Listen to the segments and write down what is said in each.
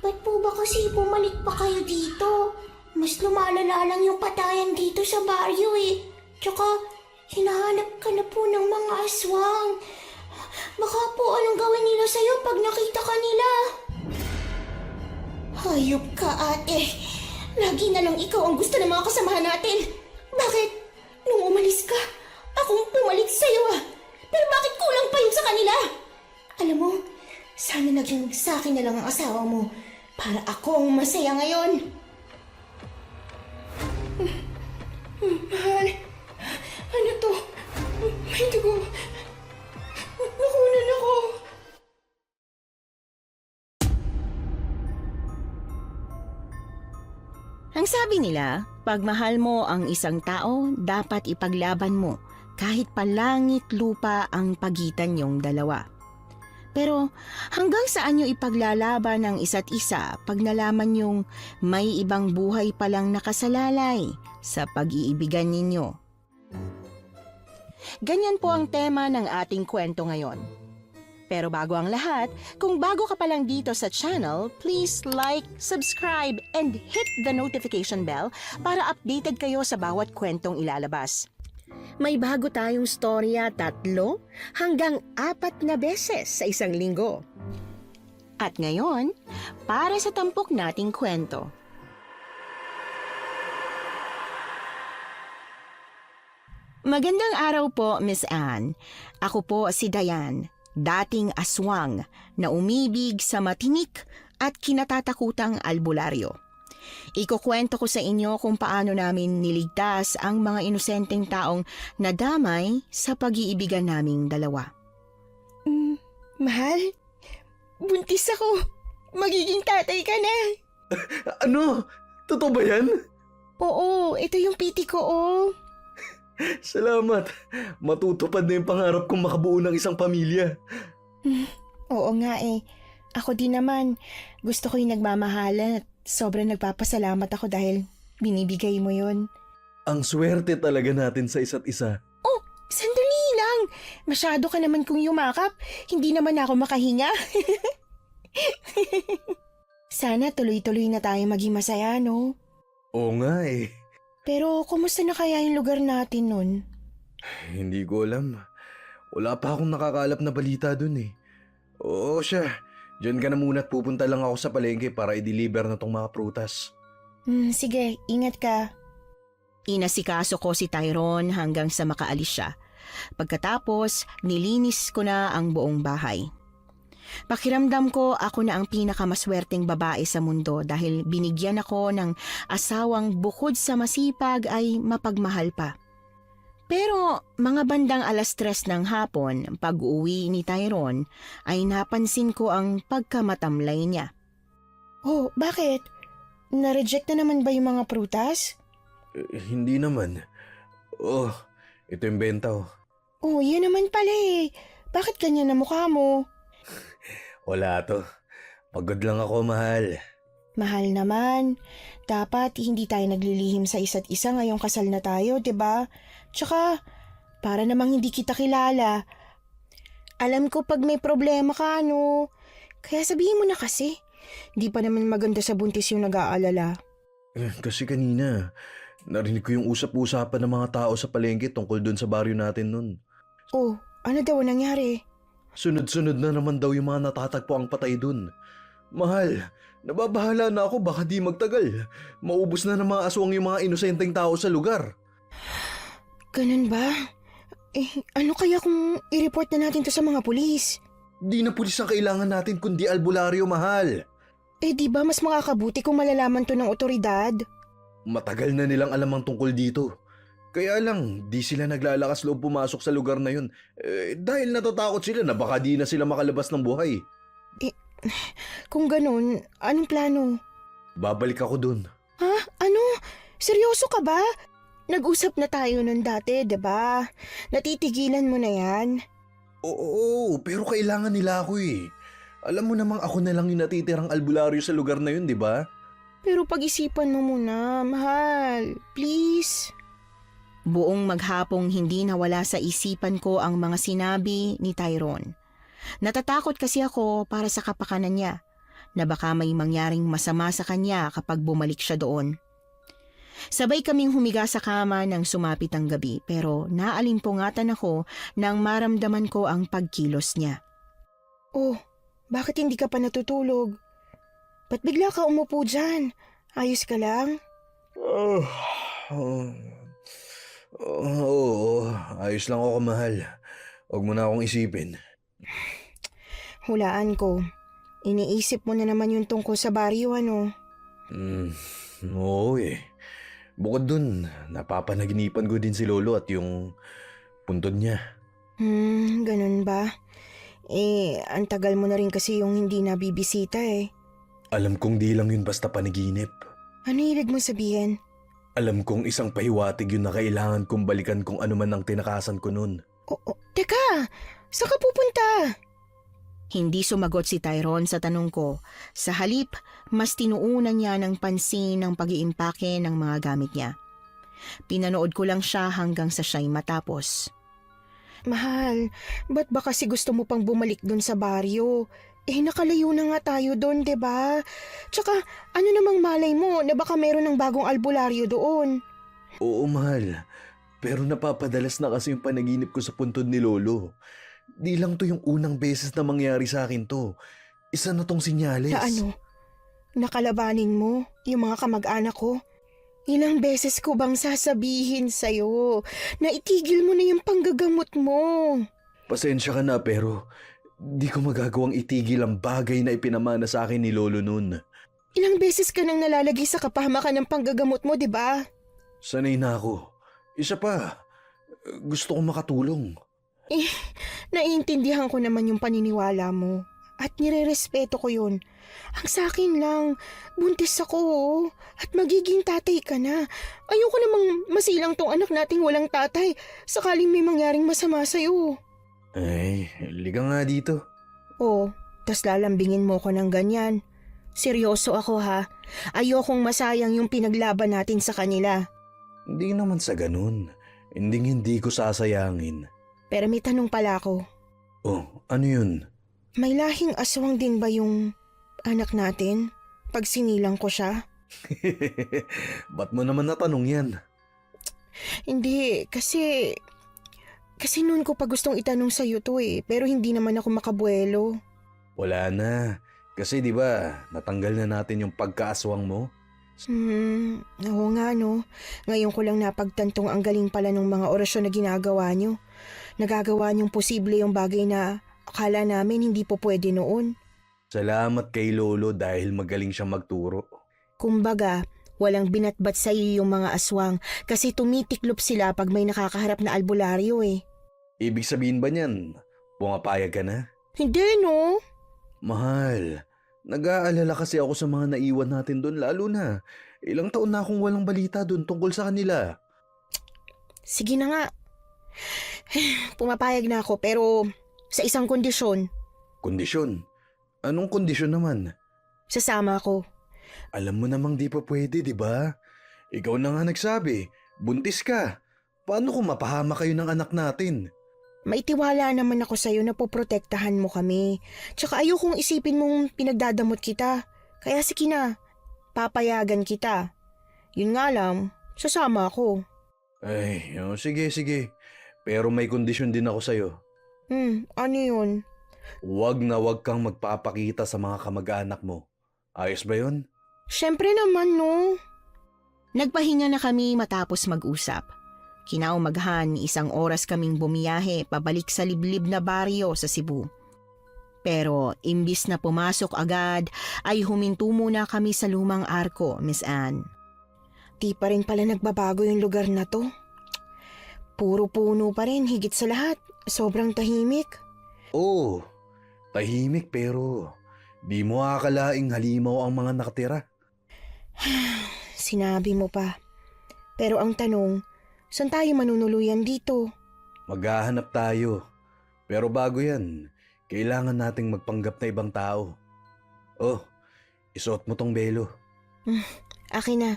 Ba't po ba kasi bumalik pa kayo dito? Mas lumalala lang yung patayan dito sa baryo eh. Tsaka, hinahanap ka na po ng mga aswang. Baka po anong gawin nila sa'yo pag nakita ka nila? Hayop ka, ate. Lagi na lang ikaw ang gusto ng mga kasamahan natin. Bakit? Nung umalis ka, akong pumalit sa'yo ah. Pero bakit kulang pa yun sa kanila? Alam mo, sana naging sa akin na lang ang asawa mo para ako ang masaya ngayon. Mahal, ano to? May dugo. Nakunan ako. Ang sabi nila, pag mahal mo ang isang tao, dapat ipaglaban mo kahit palangit lupa ang pagitan niyong dalawa. Pero hanggang saan niyo ipaglalaban ang isa't isa pag nalaman niyong may ibang buhay palang nakasalalay sa pag-iibigan ninyo? Ganyan po ang tema ng ating kwento ngayon. Pero bago ang lahat, kung bago ka pa lang dito sa channel, please like, subscribe, and hit the notification bell para updated kayo sa bawat kwentong ilalabas. May bago tayong storya 3 hanggang 4 na beses sa isang linggo. At ngayon, para sa tampok nating kwento. Magandang araw po, Miss Anne. Ako po si Diane, dating aswang na umibig sa matinik at kinatatakutang albularyo. Ikukwento ko sa inyo kung paano namin niligtas ang mga inosenteng taong nadamay sa pag-iibigan naming dalawa. Mahal, buntis ako. Magiging tatay ka na. Ano? Totoo ba yan? Oo, ito yung piti ko, oh. Salamat. Matutupad na yung pangarap kong makabuo ng isang pamilya. Oo nga eh. Ako din naman. Gusto ko yung nagmamahalan at sobrang nagpapasalamat ako dahil binibigay mo yon. Ang swerte talaga natin sa isa't isa. Oh, sandali lang. Masyado ka naman kung yumakap. Hindi naman ako makahinga. Sana tuloy-tuloy na tayo maging masaya, no? Oo nga eh. Pero kumusta na kaya yung lugar natin nun? Hindi ko alam. Wala pa akong nakakalap na balita dun eh. Oo siya. Diyan ka na muna at pupunta lang ako sa palengke para i-deliver na tong mga prutas. Sige, ingat ka. Inasikaso ko si Tyrone hanggang sa makaalis siya. Pagkatapos, nilinis ko na ang buong bahay. Pakiramdam ko ako na ang pinakamaswerteng babae sa mundo dahil binigyan ako ng asawang bukod sa masipag ay mapagmahal pa. Pero mga bandang 3:00 ng hapon, pag-uwi ni Tyrone, ay napansin ko ang pagkamatamlay niya. Oh, bakit? Na-reject na naman ba yung mga prutas? Hindi naman. Oh, ito yung benta oh. Oh, yun naman pala eh. Bakit ganyan na mukha mo? Wala to. Pagod lang ako, mahal. Mahal naman. Dapat hindi tayo naglilihim sa isa't isa ngayong kasal na tayo, 'di ba? Tsaka, para namang hindi kita kilala. Alam ko pag may problema ka, no? Kaya sabihin mo na kasi. Di pa naman maganda sa buntis yung nag-aalala. Kasi kanina, narinig ko yung usap-usapan ng mga tao sa palengke tungkol dun sa baryo natin nun. Oh, ano daw nangyari? Sunod-sunod na naman daw yung mga natatagpo ang patay dun. Mahal, nababahala na ako baka di magtagal. Maubos na ng mga aswang yung mga inosenteng tao sa lugar. Ganun ba? Ano kaya kung i-report na natin to sa mga pulis? Di na pulis ang kailangan natin kundi albularyo, mahal. Di ba mas makakabuti kung malalaman to ng otoridad? Matagal na nilang alam ang tungkol dito. Kaya lang, di sila naglalakas loob pumasok sa lugar na yun. Dahil natatakot sila na baka di na sila makalabas ng buhay. Kung ganun, anong plano? Babalik ako dun. Ha? Ano? Seryoso ka ba? Nag-usap na tayo nun dati, 'di ba? Natitigilan mo na yan? Oo, pero kailangan nila ako eh. Alam mo namang ako na lang yung natitirang albularyo sa lugar na yun, di ba? Pero pag-isipan mo muna, mahal. Please. Buong maghapong hindi nawala sa isipan ko ang mga sinabi ni Tyrone. Natatakot kasi ako para sa kapakanan niya. na baka may mangyaring masama sa kanya kapag bumalik siya doon. Sabay kaming humiga sa kama nang sumapit ang gabi pero naalimpungatan ako nang maramdaman ko ang pagkilos niya. Oh, bakit hindi ka pa natutulog? Ba't bigla ka umupo dyan? Ayos ka lang? Oo, ayos lang ako, mahal. Huwag mo na akong isipin. Hulaan ko. Iniisip mo na naman yung tungkol sa baryo, ano? Oo eh. Bukod dun, napapanaginipan ko din si Lolo at yung puntod niya. Ganun ba? Ang tagal mo na rin kasi yung hindi nabibisita eh. Alam kong di lang yun basta panaginip. Ano ibig mo sabihin? Alam kong isang pahiwatig yun na kailangan kong balikan kung ano man ang tinakasan ko nun. Teka! Saan ka pupunta? Hindi sumagot si Tyrone sa tanong ko. Sa halip, mas tinuunan niya ng pansin ng pag-iimpake ng mga gamit niya. Pinanood ko lang siya hanggang sa siya'y matapos. Mahal, ba't ba kasi gusto mo pang bumalik dun sa baryo? Nakalayo na nga tayo doon, 'di ba? Tsaka, ano namang malay mo na baka meron ng bagong albularyo doon? Oo, mahal. Pero napapadalas na kasi yung panaginip ko sa puntod ni Lolo. Di lang to yung unang beses na mangyari sa akin to. Isa na tong sinyales. Na ano? Nakalabanin mo yung mga kamag-anak ko? Ilang beses ko bang sasabihin sa'yo na itigil mo na yung panggagamot mo? Pasensya ka na pero di ko magagawang itigil ang bagay na ipinamana sa akin ni Lolo nun. Ilang beses ka nang nalalagay sa kapahamakan ng panggagamot mo, di ba? Sanay na ako. Isa pa, gusto kong makatulong. Naiintindihan ko naman yung paniniwala mo at nirerespeto ko yun. Ang sa akin lang, buntis ako at magiging tatay ka na. Ayoko namang masilang tong anak nating walang tatay sakaling may mangyaring masama sa'yo. Ay, liga nga dito. Tas lalambingin mo ko ng ganyan. Seryoso ako ha. Ayokong masayang yung pinaglaban natin sa kanila. Hindi naman sa ganun. Hindi ko sasayangin. Pero may tanong pala ako. Oh, ano yun? May lahing aswang din ba yung anak natin pag sinilang ko siya? Ba't mo naman natanong yan? Hindi, kasi noon ko pa gustong itanong sa'yo to pero hindi naman ako makabuelo. Wala na. Kasi di ba natanggal na natin yung pagkaaswang mo? Oo nga no. Ngayon ko lang napagtantong ang galing pala ng mga orasyon na ginagawa nyo. Nagagawa nyong posible yung bagay na akala namin hindi po pwede noon. Salamat kay Lolo dahil magaling siyang magturo. Kumbaga, walang binatbat sa iyo yung mga aswang kasi tumitiklop sila pag may nakakaharap na albularyo Ibig sabihin ba niyan, pumapayag ka na? Hindi no? Mahal, nag-aalala kasi ako sa mga naiwan natin doon lalo na. Ilang taon na akong walang balita doon tungkol sa kanila. Sige na nga. Pumapayag na ako pero sa isang kondisyon. Kondisyon? Anong kondisyon naman? Sasama ako. Alam mo namang di pa pwede, di ba? Ikaw na nga nagsabi, buntis ka. Paano kung mapahama kayo ng anak natin? May tiwala naman ako sa'yo na poprotektahan mo kami. Tsaka ayokong isipin mong pinagdadamot kita. Kaya sige na, papayagan kita. Yun nga lang, sasama ako. Ay, sige. Pero may kondisyon din ako sa'yo. Ano yun? Huwag na huwag kang magpapakita sa mga kamag-anak mo. Ayos ba yun? Siyempre naman no. Nagpahinga na kami matapos mag-usap. Kinaumagahan, 1 oras kaming bumiyahe pabalik sa liblib na baryo sa Cebu. Pero imbis na pumasok agad, ay huminto muna kami sa lumang arko, Miss Anne. Di pa rin pala nagbabago yung lugar na to. Puro puno pa rin, higit sa lahat. Sobrang tahimik. Oo, tahimik pero di mo akalaing halimaw ang mga nakatira. Sinabi mo pa. Pero ang tanong, saan tayo manunuluyan dito? Maghahanap tayo. Pero bago yan, kailangan nating magpanggap na ibang tao. Oh, isuot mo tong belo. Akin na.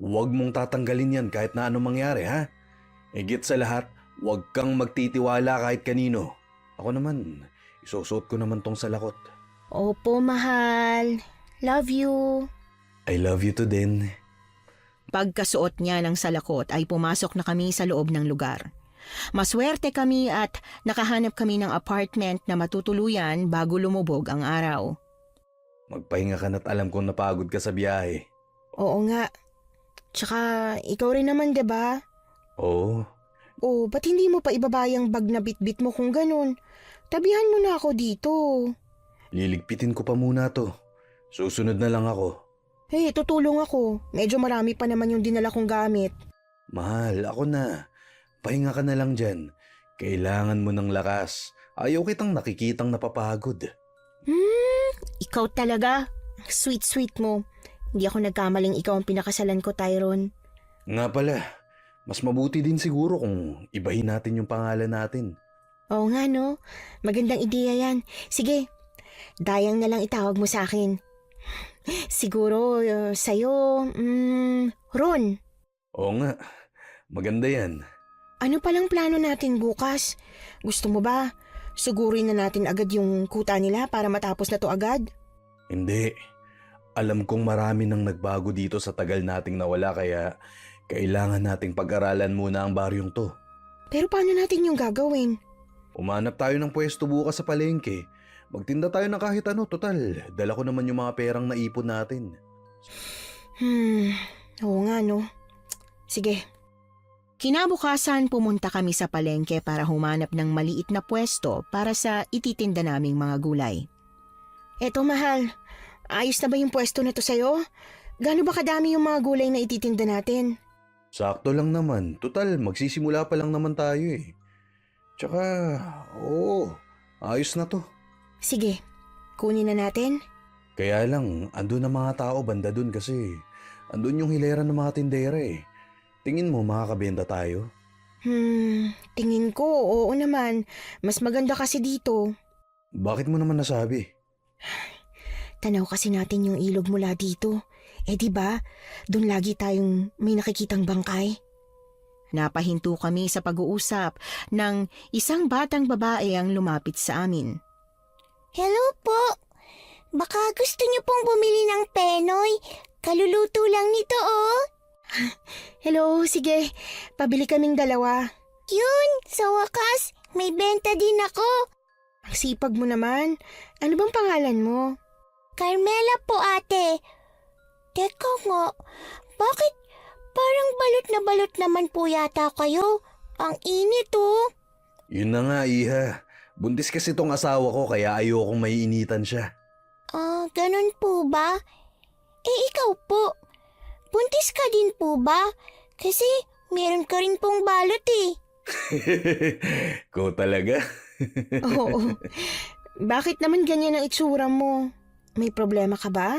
Huwag mong tatanggalin yan kahit na anong mangyari, ha? Higit sa lahat, huwag kang magtitiwala kahit kanino. Ako naman, isusuot ko naman tong salakot. Opo, mahal. Love you. I love you too din. Pagkasuot niya ng salakot ay pumasok na kami sa loob ng lugar. Maswerte kami at nakahanap kami ng apartment na matutuluyan bago lumubog ang araw. Magpahinga ka na't alam kong napagod ka sa biyahe. Oo nga. Tsaka, ikaw rin naman, 'di ba? Oo. Oh, ba't hindi mo pa ibaba yung bag na bitbit mo kung ganun? Tabihan mo na ako dito. Liligpitin ko pa muna to. Susunod na lang ako. Hey, tutulong ako. Medyo marami pa naman yung dinala kong gamit. Mahal, ako na. Pahinga ka na lang dyan. Kailangan mo ng lakas. Ayaw kitang nakikitang napapagod. Ikaw talaga. Sweet mo. Hindi ako nagkamaling ikaw ang pinakasalan ko, Tyrone. Nga pala, mas mabuti din siguro kung ibahin natin yung pangalan natin. Oo nga, no? Magandang ideya yan. Sige, Dayang na lang itawag mo sa akin. Siguro sa'yo, Ron. Oo nga, maganda yan. Ano palang plano natin bukas? Gusto mo ba? Sugurin na natin agad yung kuta nila para matapos na to agad? Hindi. Alam kong marami nang nagbago dito sa tagal nating nawala kaya kailangan nating pag-aralan muna ang baryong to. Pero paano natin yung gagawin? Umanap tayo ng pwesto bukas sa palengke. Magtinda tayo ng kahit ano, total. Dala ko naman yung mga perang naipon natin. Oo nga, no? Sige. Kinabukasan pumunta kami sa palengke para humanap ng maliit na pwesto para sa ititinda naming mga gulay. Eto, mahal. Ayos na ba yung pwesto na to sa'yo? Gaano ba kadami yung mga gulay na ititinda natin? Sakto lang naman. Total, magsisimula pa lang naman tayo eh. Tsaka, oo, ayos na to. Sige, kunin na natin. Kaya lang, andun ang mga tao banda dun kasi andun yung hilera ng mga tindera eh. Tingin mo makakabenta tayo? Tingin ko, oo naman. Mas maganda kasi dito. Bakit mo naman nasabi? Tanaw kasi natin yung ilog mula dito. Eh di ba? Doon lagi tayong may nakikitang bangkay. Napahinto kami sa pag-uusap ng isang batang babae ang lumapit sa amin. Hello po. Baka gusto niyo pong bumili ng penoy. Kaluluto lang nito oh. Hello, sige. Pabili kaming dalawa. Yun, sa wakas, may benta din ako. Ang sipag mo naman. Ano bang pangalan mo? Carmela po ate. Teka nga, bakit parang balot na balot naman po yata kayo? Ang init oh. Yun na nga, Iha. Buntis kasi tong asawa ko kaya ayokong maiinitan siya. Ganun po ba? Eh ikaw po, buntis ka din po ba? Kasi meron ka rin pong balot eh. Ko talaga? Oo. Bakit naman ganyan ang itsura mo? May problema ka ba?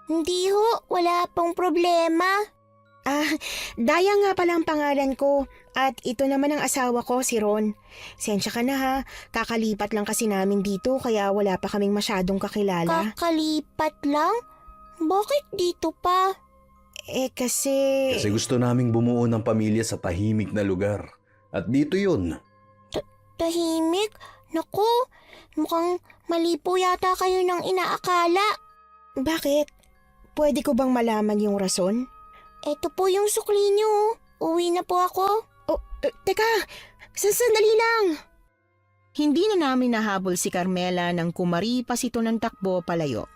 Hindi ho, wala pong problema. Daya nga pala ang pangalan ko. At ito naman ang asawa ko, si Ron. Sensya ka na ha. Kakalipat lang kasi namin dito kaya wala pa kaming masyadong kakilala. Kakalipat lang? Bakit dito pa? Kasi Kasi gusto naming bumuo ng pamilya sa tahimik na lugar. At dito yun. Tahimik? Naku, mukhang mali po yata kayo ng inaakala. Bakit? Pwede ko bang malaman yung rason? Eto po yung sukli niyo. Uwi na po ako. Oh, teka! Sandali lang! Hindi na namin nahabol si Carmela nang kumaripas ito ng takbo palayo.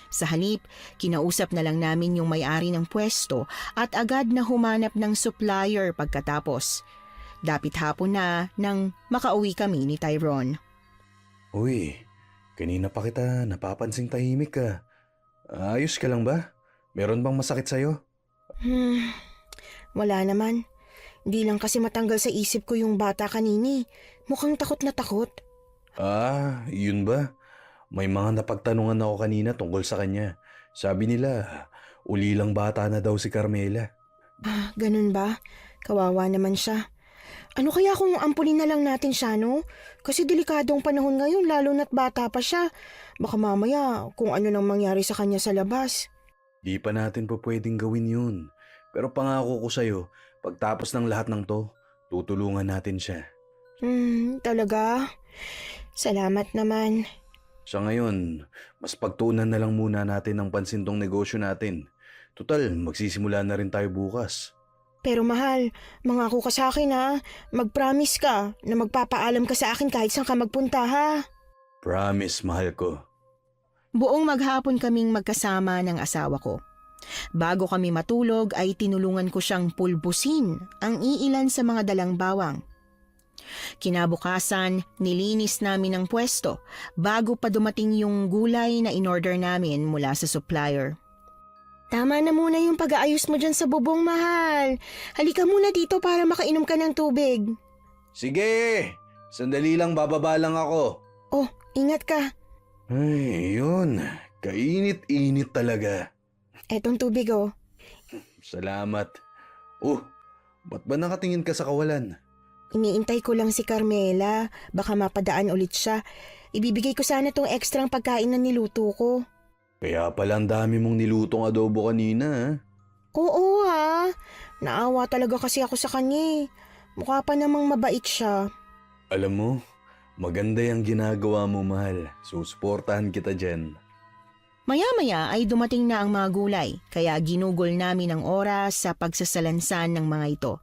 Sa halip, kinausap na lang namin yung may-ari ng pwesto at agad na humanap ng supplier pagkatapos. Dapit hapon na nang makauwi kami ni Tyrone. Uy, kanina pa kita napapansing tahimik ka. Ayos ka lang ba? Meron bang masakit sa'yo? Wala naman. Di lang kasi matanggal sa isip ko yung bata kanini. Mukhang takot na takot. Yun ba? May mga napagtanungan ako kanina tungkol sa kanya. Sabi nila, ulilang bata na daw si Carmela. Ganun ba? Kawawa naman siya. Ano kaya kung ampulin na lang natin siya, no? Kasi delikadong panahon ngayon, lalo na't bata pa siya. Baka mamaya kung ano nang mangyari sa kanya sa labas. Di pa natin po pwedeng gawin yun. Pero pangako ko sa'yo, pagtapos ng lahat ng to, tutulungan natin siya. Talaga? Salamat naman. Sa ngayon, mas pagtuunan na lang muna natin ng pansin tong negosyo natin. Tutal, magsisimula na rin tayo bukas. Pero mahal, mangako ka sa akin ha. Mag-promise ka na magpapaalam ka sa akin kahit saan ka magpunta ha. Promise, mahal ko. Buong maghapon kaming magkasama ng asawa ko. Bago kami matulog ay tinulungan ko siyang pulbusin ang iilan sa mga dalang bawang. Kinabukasan, nilinis namin ang pwesto bago pa dumating yung gulay na in-order namin mula sa supplier. Tama na muna yung pag-aayos mo dyan sa bubong, mahal. Halika muna dito para makainom ka ng tubig. Sige! Sandali lang, bababa lang ako. Oh, ingat ka. Ay, yun. Kainit-init talaga. Etong tubig oh. Salamat. Oh, ba't ba nakatingin ka sa kawalan? Iniintay ko lang si Carmela. Baka mapadaan ulit siya. Ibibigay ko sana tong ekstrang pagkain na niluto ko. Kaya pala ang dami mong nilutong adobo kanina, ha? Oo ha. Naawa talaga kasi ako sa kanya eh. Mukha pa namang mabait siya. Alam mo, maganda yung ginagawa mo, mahal. Susuportahan kita dyan. Maya-maya ay dumating na ang mga gulay, kaya ginugol namin ang oras sa pagsasalansan ng mga ito.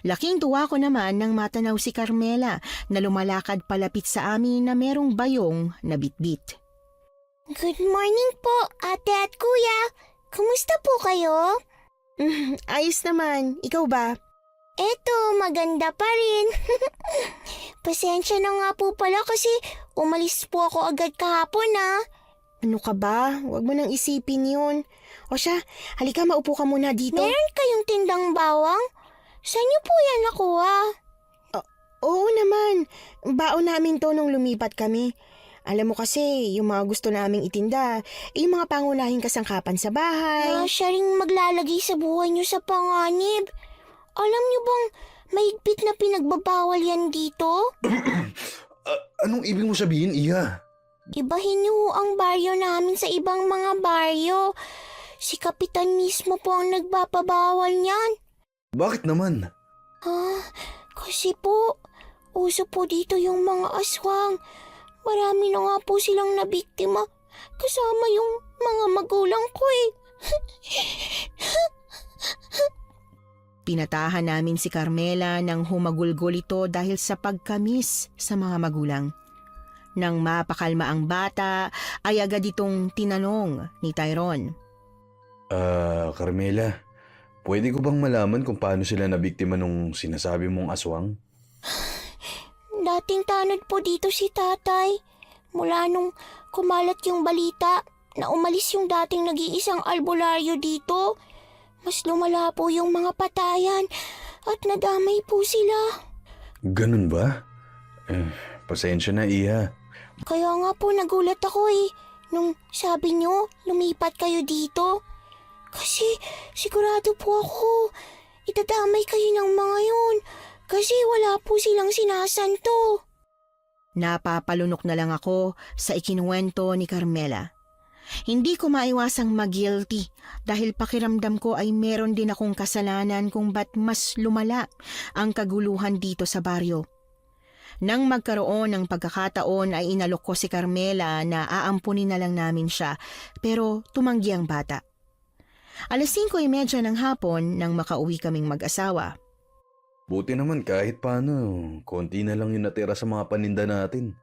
Laking tuwa ko naman nang matanaw si Carmela na lumalakad palapit sa amin na merong bayong na bitbit. Good morning po, ate at kuya. Kumusta po kayo? Ayos naman. Ikaw ba? Eto, maganda pa rin. Pasensya na nga po pala kasi umalis po ako agad kahapon Ano ka ba? Huwag mo nang isipin yun. O siya, halika maupo ka muna dito. Meron kayong tindang bawang? Saan niyo po yan nakuha? Oo naman. Baon namin to nung lumipat kami. Alam mo kasi, yung mga gusto naming itinda, yung mga pangunahing kasangkapan sa bahay. Siya ring maglalagay sa buhay niyo sa panganib. Alam niyo bang mahigpit na pinagbabawal yan dito? Anong ibig mo sabihin, Iha? Ibahin niyo ang baryo namin sa ibang mga baryo. Si Kapitan mismo po ang nagpapabawal niyan. Bakit naman? Kasi po, uso po dito yung mga aswang. Marami na nga po silang nabiktima. Kasama yung mga magulang ko eh. Pinatahan namin si Carmela nang humagulgol ito dahil sa pagkamis sa mga magulang. Nang mapakalma ang bata, ay agad itong tinanong ni Tyrone. Carmela, pwede ko bang malaman kung paano sila nabiktima nung sinasabi mong aswang? Dating tanod po dito si tatay. Mula nung kumalat yung balita na umalis yung dating nag-iisang albularyo dito, mas lumala po yung mga patayan at nadamay po sila. Ganun ba? Pasensya na, Iha. Kaya nga po nagulat ako nung sabi nyo lumipat kayo dito. Kasi sigurado po ako itadamay kayo ng mga yun kasi wala po silang sinasanto. Napapalunok na lang ako sa ikinuwento ni Carmela. Hindi ko maiwasang mag-guilty dahil pakiramdam ko ay meron din akong kasalanan kung ba't mas lumala ang kaguluhan dito sa baryo. Nang magkaroon ng pagkakataon ay inalok ko si Carmela na aampunin na lang namin siya pero tumanggi ang bata. 5:30 ng hapon nang makauwi kaming mag-asawa. Buti naman kahit paano, konti na lang yung natira sa mga paninda natin.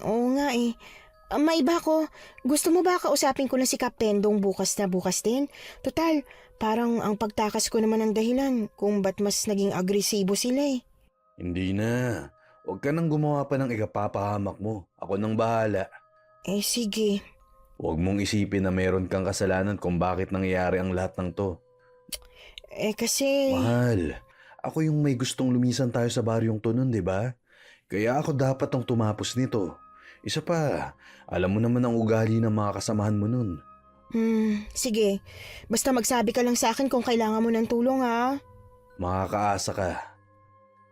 Oo nga eh. May iba ko. Gusto mo ba kausapin ko na si Captain Dong bukas na bukas din? Total, parang ang pagtakas ko naman ang dahilan kung ba't mas naging agresibo sila eh. Hindi na. Huwag ka nang gumawa pa ng ikapapahamak mo. Ako nang bahala. Sige. Huwag mong isipin na meron kang kasalanan kung bakit nangyayari ang lahat ng to. Kasi... Mahal, ako yung may gustong lumisan tayo sa baryong to nun, di ba? Kaya ako dapat ang tumapos nito. Isa pa, alam mo naman ang ugali ng mga kasamahan mo nun. Sige. Basta magsabi ka lang sa akin kung kailangan mo ng tulong ha. Makakaasa ka.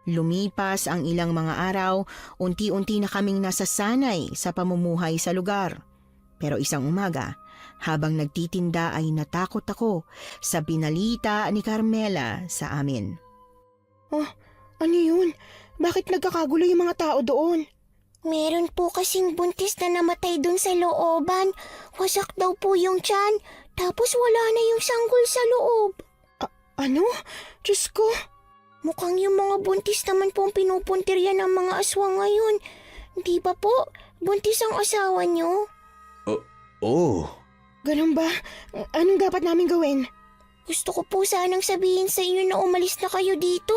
Lumipas ang ilang mga araw, unti-unti na kaming nasasanay sa pamumuhay sa lugar. Pero isang umaga, habang nagtitinda ay natakot ako sa binalita ni Carmela sa amin. Ano yun? Bakit nagkakagulo yung mga tao doon? Meron po kasing buntis na namatay dun sa looban. Wasak daw po yung tiyan. Tapos wala na yung sanggol sa loob. Ano? Diyos ko. Mukhang yung mga buntis naman po ang pinupuntirya ng mga aswang ngayon. Di ba po? Buntis ang asawa niyo? Oh, Ganun ba? Anong dapat namin gawin? Gusto ko po sanang sabihin sa inyo na umalis na kayo dito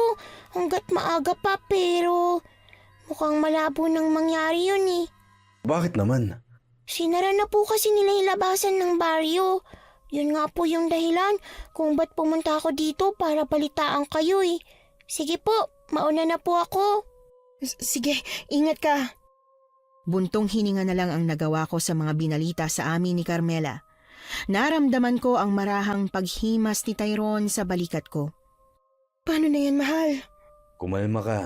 hanggat maaga pa pero mukhang malabo nang mangyari yun eh. bakit naman? Sinara na po kasi nila yung labasan ng baryo. Yun nga po yung dahilan kung ba't pumunta ako dito para balitaan kayo eh. Sige po, mauna na po ako. Sige, ingat ka. Buntong hininga na lang ang nagawa ko sa mga binalita sa amin ni Carmela. Naramdaman ko ang marahang paghimas ni Tyrone sa balikat ko. Paano na yan, mahal? Kumalma ka.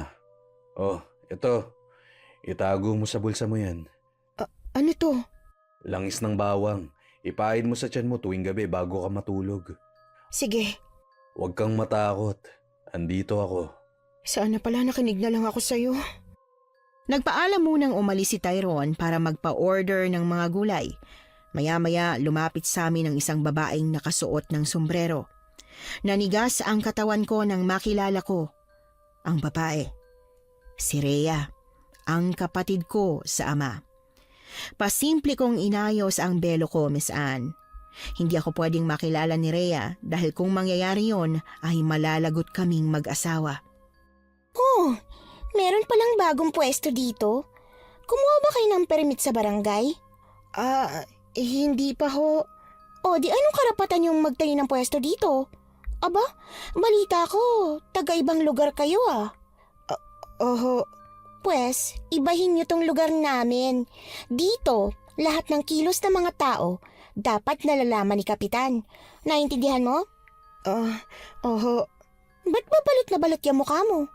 Oh, ito. Itago mo sa bulsa mo yan. Ano to? Langis ng bawang. Ipain mo sa tiyan mo tuwing gabi bago ka matulog. Sige, Huwag kang matakot. Andito ako. sana pala nakinig na lang ako sa'yo. Nagpaalam munang umalis si Tyrone para magpa-order ng mga gulay. Maya-maya lumapit sa amin ang isang babaeng nakasuot ng sombrero. Nanigas ang katawan ko nang makilala ko ang babae. Si Rhea, ang kapatid ko sa ama. Pasimple kong inayos ang belo ko, Miss Anne. Hindi ako pwedeng makilala ni Rhea dahil kung mangyayari yon ay malalagot kaming mag-asawa. Oh, meron palang bagong pwesto dito. Kumuha ba kayo ng permit sa barangay? Hindi pa ho. O di anong karapatan yung magtayo ng pwesto dito? Aba, balita ko, taga-ibang lugar kayo ah. Oho, Pwes, ibahin niyo tong lugar namin. Dito, lahat ng kilos ng mga tao, dapat nalalaman ni Kapitan. Naintindihan mo? oho. Ba't ba balot na balot yung mukha mo?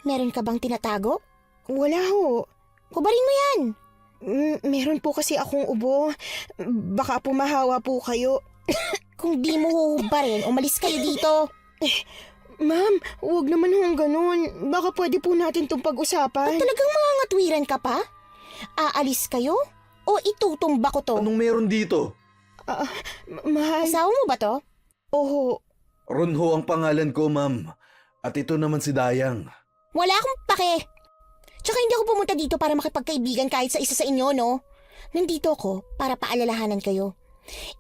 Meron ka bang tinatago? Wala ho. Hubarin mo yan. Meron po kasi akong ubo. Baka pumahawa po kayo. Kung di mo huhubarin, umalis kayo dito. Ma'am, huwag naman hong ganun. Baka pwede po natin itong pag-usapan. Talagang mga ngatwiran ka pa? Aalis kayo? O itutumba ko to? Anong meron dito? Mahal. Asawa mo ba to? Oho. Ronho ang pangalan ko, ma'am. At ito naman si Dayang. Wala akong pake. Tsaka hindi ako pumunta dito para makipagkaibigan kahit sa isa sa inyo, no? Nandito ako para paalalahanan kayo.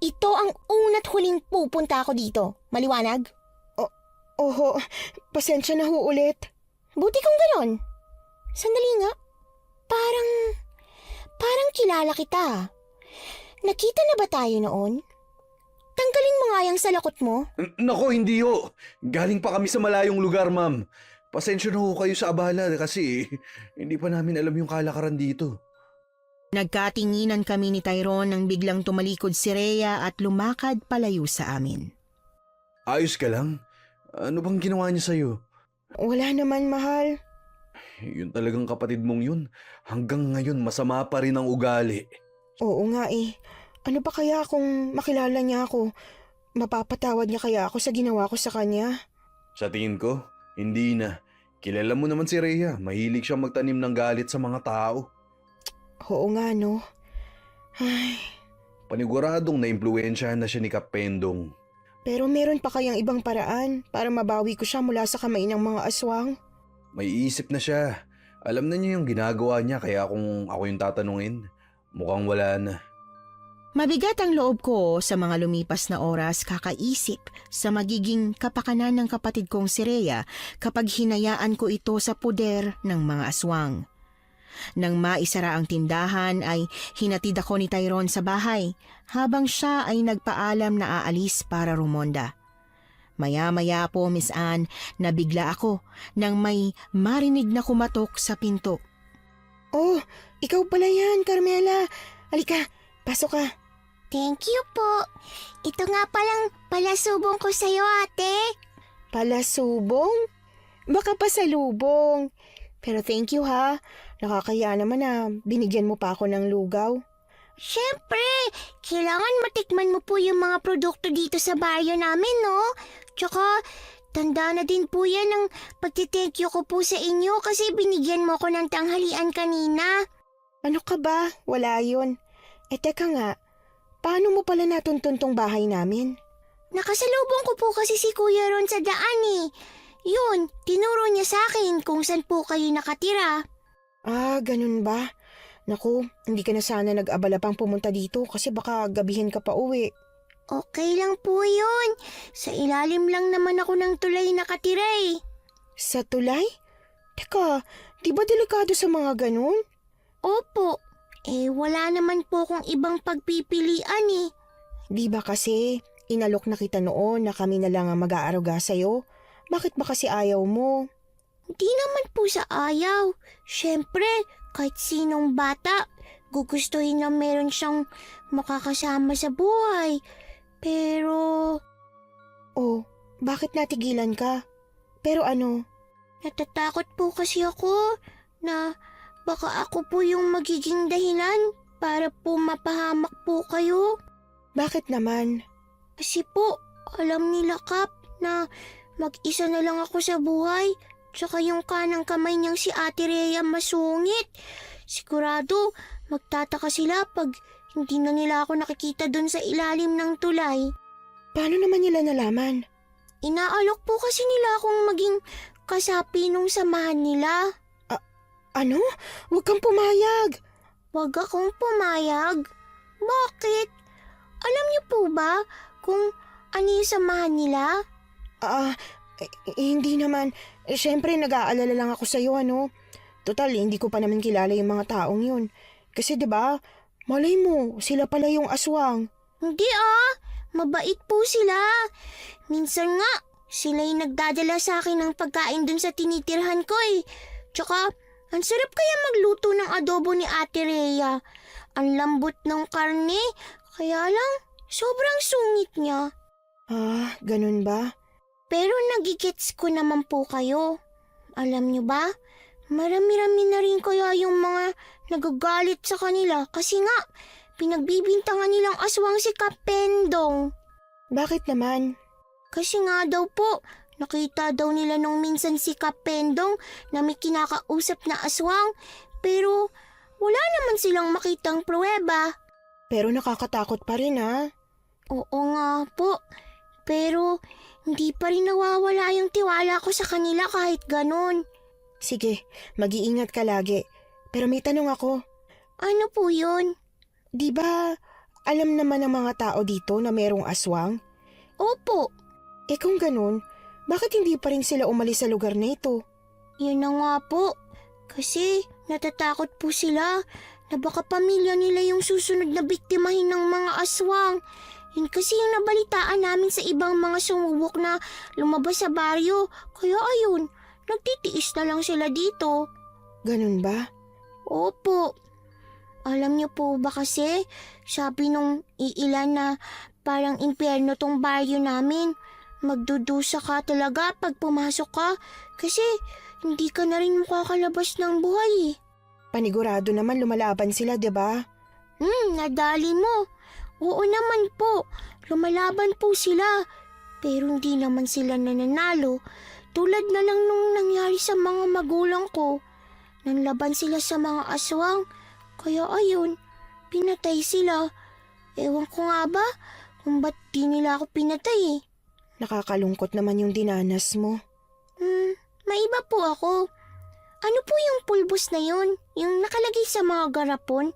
Ito ang una't huling pupunta ako dito. Maliwanag? Oho. Pasensya na ho ulit. Buti kung ganon. Sandali nga. Parang kilala kita. Nakita na ba tayo noon? Tanggalin mo nga yung salakot mo. Nako, hindi ho. Galing pa kami sa malayong lugar, ma'am. Pasensya na ho kayo sa abala kasi hindi pa namin alam yung kalakaran dito. Nagkatinginan kami ni Tyrone nang biglang tumalikod si Rhea at lumakad palayo sa amin. Ayos ka lang? Ano bang ginawa niya sa'yo? Wala naman, mahal. Yun talagang kapatid mong yun. Hanggang ngayon masama pa rin ang ugali. Oo nga eh. Ano ba kaya kung makilala niya ako? Mapapatawad niya kaya ako sa ginawa ko sa kanya? Sa tingin ko, hindi na. Kilala mo naman si Rhea. Mahilig siyang magtanim ng galit sa mga tao. Oo nga, no? Ay, Paniguradong naimpluwensyahan na siya ni Kap Pendong. pero meron pa kayang ibang paraan para mabawi ko siya mula sa kamay ng mga aswang? May isip na siya. Alam na niya yung ginagawa niya kaya kung ako yung tatanungin, mukhang wala na. Mabigat ang loob ko sa mga lumipas na oras kakaisip sa magiging kapakanan ng kapatid kong si Rhea kapag hinayaan ko ito sa puder ng mga aswang. Nang maisara ang tindahan ay hinatid ako ni Tyrone sa bahay habang siya ay nagpaalam na aalis para rumonda. Maya-maya po, Miss Anne, nabigla ako nang may marinig na kumatok sa pinto. Oh, ikaw pala yan, Carmela. Halika, pasok ka. Thank you po. Ito nga palang palasubong ko sa'yo, ate. Palasubong? Baka pasalubong. Pero thank you ha. Nakakaya naman na binigyan mo pa ako ng lugaw. Siyempre, kailangan matikman mo po yung mga produkto dito sa baryo namin, no? Tsaka, tanda na din po yan ng pagtithank you ko po sa inyo kasi binigyan mo ko ng tanghalian kanina. Ano ka ba? Wala yun. Teka nga, paano mo pala natuntun tong bahay namin? Nakasalubong ko po kasi si Kuya Ron sa daan eh. Yun, tinuro niya sa akin kung saan po kayo nakatira. Ah, ganun ba? Naku, hindi ka na sana nag-abala pang pumunta dito kasi baka gabihin ka pa uwi. Okay lang po yun. Sa ilalim lang naman ako ng tulay nakatira eh. Sa tulay? Teka, di ba delikado sa mga ganun? Opo, wala naman po kung ibang pagpipilian eh. Di ba kasi inalok na kita noon na kami na lang ang mag-aaruga sa'yo? Bakit ba kasi ayaw mo? Di naman po sa ayaw. Siyempre, kahit sinong bata, gugustuhin na meron siyang makakasama sa buhay. Pero, Oh, bakit natigilan ka? Pero ano? natatakot po kasi ako na baka ako po yung magiging dahilan para po mapahamak po kayo. Bakit naman? Kasi po, alam nila Kap na mag-isa na lang ako sa buhay. Tsaka yung kanang kamay niyang si Ate Rhea masungit. Sigurado, magtataka sila pag hindi na nila ako nakikita dun sa ilalim ng tulay. Paano naman nila nalaman? Inaalok po kasi nila akong maging kasapi nung samahan nila. Ano? Huwag kang pumayag! Huwag akong pumayag. Bakit? Alam niyo po ba kung ano yung samahan nila? Hindi naman. Siyempre, nag-aalala lang ako sa'yo, ano? Total, hindi ko pa naman kilala yung mga taong yun. Kasi 'di ba, malay mo, sila pala yung aswang. Hindi mabait po sila. Minsan nga, sila yung nagdadala sa akin ng pagkain dun sa tinitirhan ko eh. Tsaka, ang sarap kaya magluto ng adobo ni Ate Rhea. Ang lambot ng karne, kaya lang, sobrang sungit niya. Ah, ganun ba? Pero nagigets ko naman po kayo. Alam niyo ba, marami-rami na rin kaya yung mga nagagalit sa kanila kasi nga, pinagbibintangan nilang aswang si Kapendong. Bakit naman? Kasi nga daw po, nakita daw nila nung minsan si Kapendong na may kinakausap na aswang, pero wala naman silang makitang pruweba. Pero nakakatakot pa rin, ha? Oo nga po, pero hindi pa rin nawawala yung tiwala ko sa kanila kahit ganun. Sige, mag-iingat ka lagi. Pero may tanong ako. Ano po yun? Di ba alam naman ng mga tao dito na merong aswang? Opo, Kung ganun, bakit hindi pa rin sila umalis sa lugar na ito? yun na nga po. Kasi natatakot po sila na baka pamilya nila yung susunod na biktimahin ng mga aswang. Yun kasi yung nabalitaan namin sa ibang mga sumubok na lumabas sa baryo. Kaya ayun, nagtitiis na lang sila dito. Ganun ba? Opo. Alam niyo po ba kasi, sabi nung iilan na parang impyerno tong baryo namin. Magdudusa ka talaga pag pumasok ka kasi hindi ka na rin makakalabas ng buhay eh. Panigurado naman lumalaban sila, 'di ba? Nadali mo. Oo naman po, lumalaban po sila. Pero hindi naman sila nananalo. Tulad na lang nung nangyari sa mga magulang ko. Nanlaban sila sa mga aswang. Kaya ayun, pinatay sila. Ewan ko nga ba kung ba't di nila ako pinatay eh. Nakakalungkot naman yung dinanas mo. Maiba po ako. Ano po yung pulbos na yun? Yung nakalagay sa mga garapon?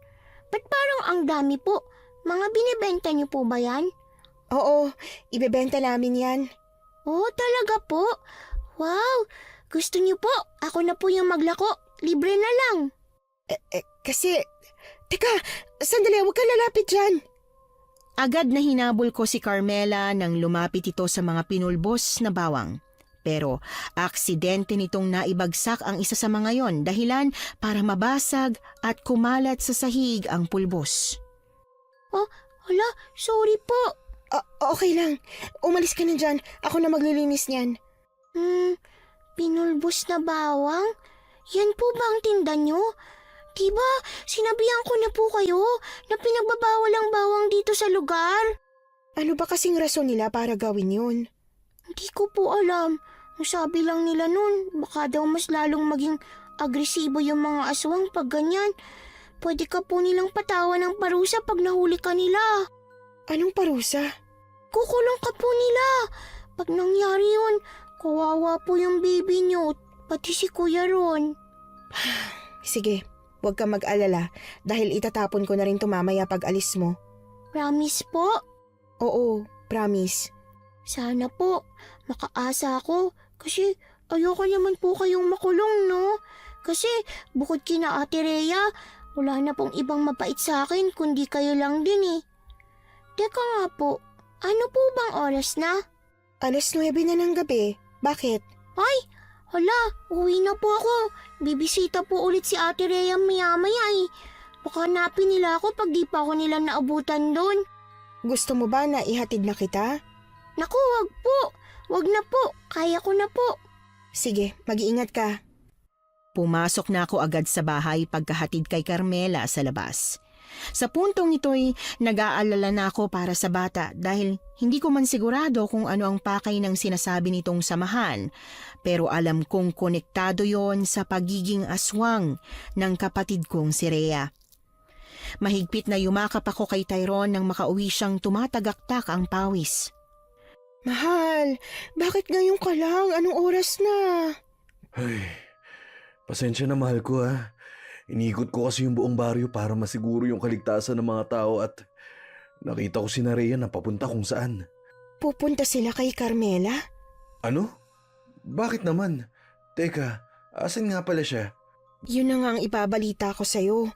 Ba't parang ang dami po? Mga binibenta niyo po ba yan? Oo, ibebenta namin yan. Oh, talaga po? Wow! Gusto niyo po? Ako na po yung maglako. Libre na lang. Kasi, teka, sandali, huwag kang lalapit dyan. Agad na hinabol ko si Carmela nang lumapit ito sa mga pinulbos na bawang. Pero aksidente nitong naibagsak ang isa sa mga yon dahilan para mabasag at kumalat sa sahig ang pulbos. Oh, hala, sorry po. Okay lang, umalis ka na dyan. Ako na maglilinis niyan. Pinulbos na bawang? Yan po ba ang tinda nyo? Diba, sinabihan ko na po kayo na pinagbabawal ang bawang dito sa lugar? Ano ba kasing rason nila para gawin yun? Hindi ko po alam. Ang sabi lang nila nun, baka daw mas lalong maging agresibo yung mga aswang pag ganyan. pwede ka po nilang patawan ng parusa pag nahuli ka nila. Anong parusa? Kukulong ka po nila. Pag nangyari yun, kawawa po yung baby niyo, pati si Kuya Ron. Sige, huwag ka mag-alala dahil itatapon ko na rin to mamaya pag alis mo. Promise po? Oo, promise. Sana po, makaasa ako kasi ayoko naman po kayong makulong, no? Kasi bukod kina Ate Rhea, wala na pong ibang mapait sa akin kundi kayo lang din eh. Teka nga po, ano po bang oras na? 9:00 na ng gabi. Bakit? Ay, hala, uwi na po ako. Bibisita po ulit si Ate Rhea maya-maya eh. Baka hanapin nila ako pag di pa ako nila naabutan doon. Gusto mo ba na ihatid na kita? Naku, wag po. Wag na po. Kaya ko na po. Sige, mag-iingat ka. Pumasok na ako agad sa bahay pagkahatid kay Carmela sa labas. Sa puntong ito'y nag-aalala na ako para sa bata dahil hindi ko man sigurado kung ano ang pakay ng sinasabi nitong samahan, pero alam kong konektado yon sa pagiging aswang ng kapatid kong si Rhea. Mahigpit na yumakap ako kay Tyrone nang makauwi siyang tumatagaktak ang pawis. Mahal, bakit ngayon ka lang? Anong oras na? Ay, pasensya na mahal ko ha. Inikot ko kasi yung buong baryo para masiguro yung kaligtasan ng mga tao at nakita ko si Rhea na papunta kung saan. Pupunta sila kay Carmela? Ano? Bakit naman? Teka, asan nga pala siya? Yun na nga ang ibabalita ko sa'yo.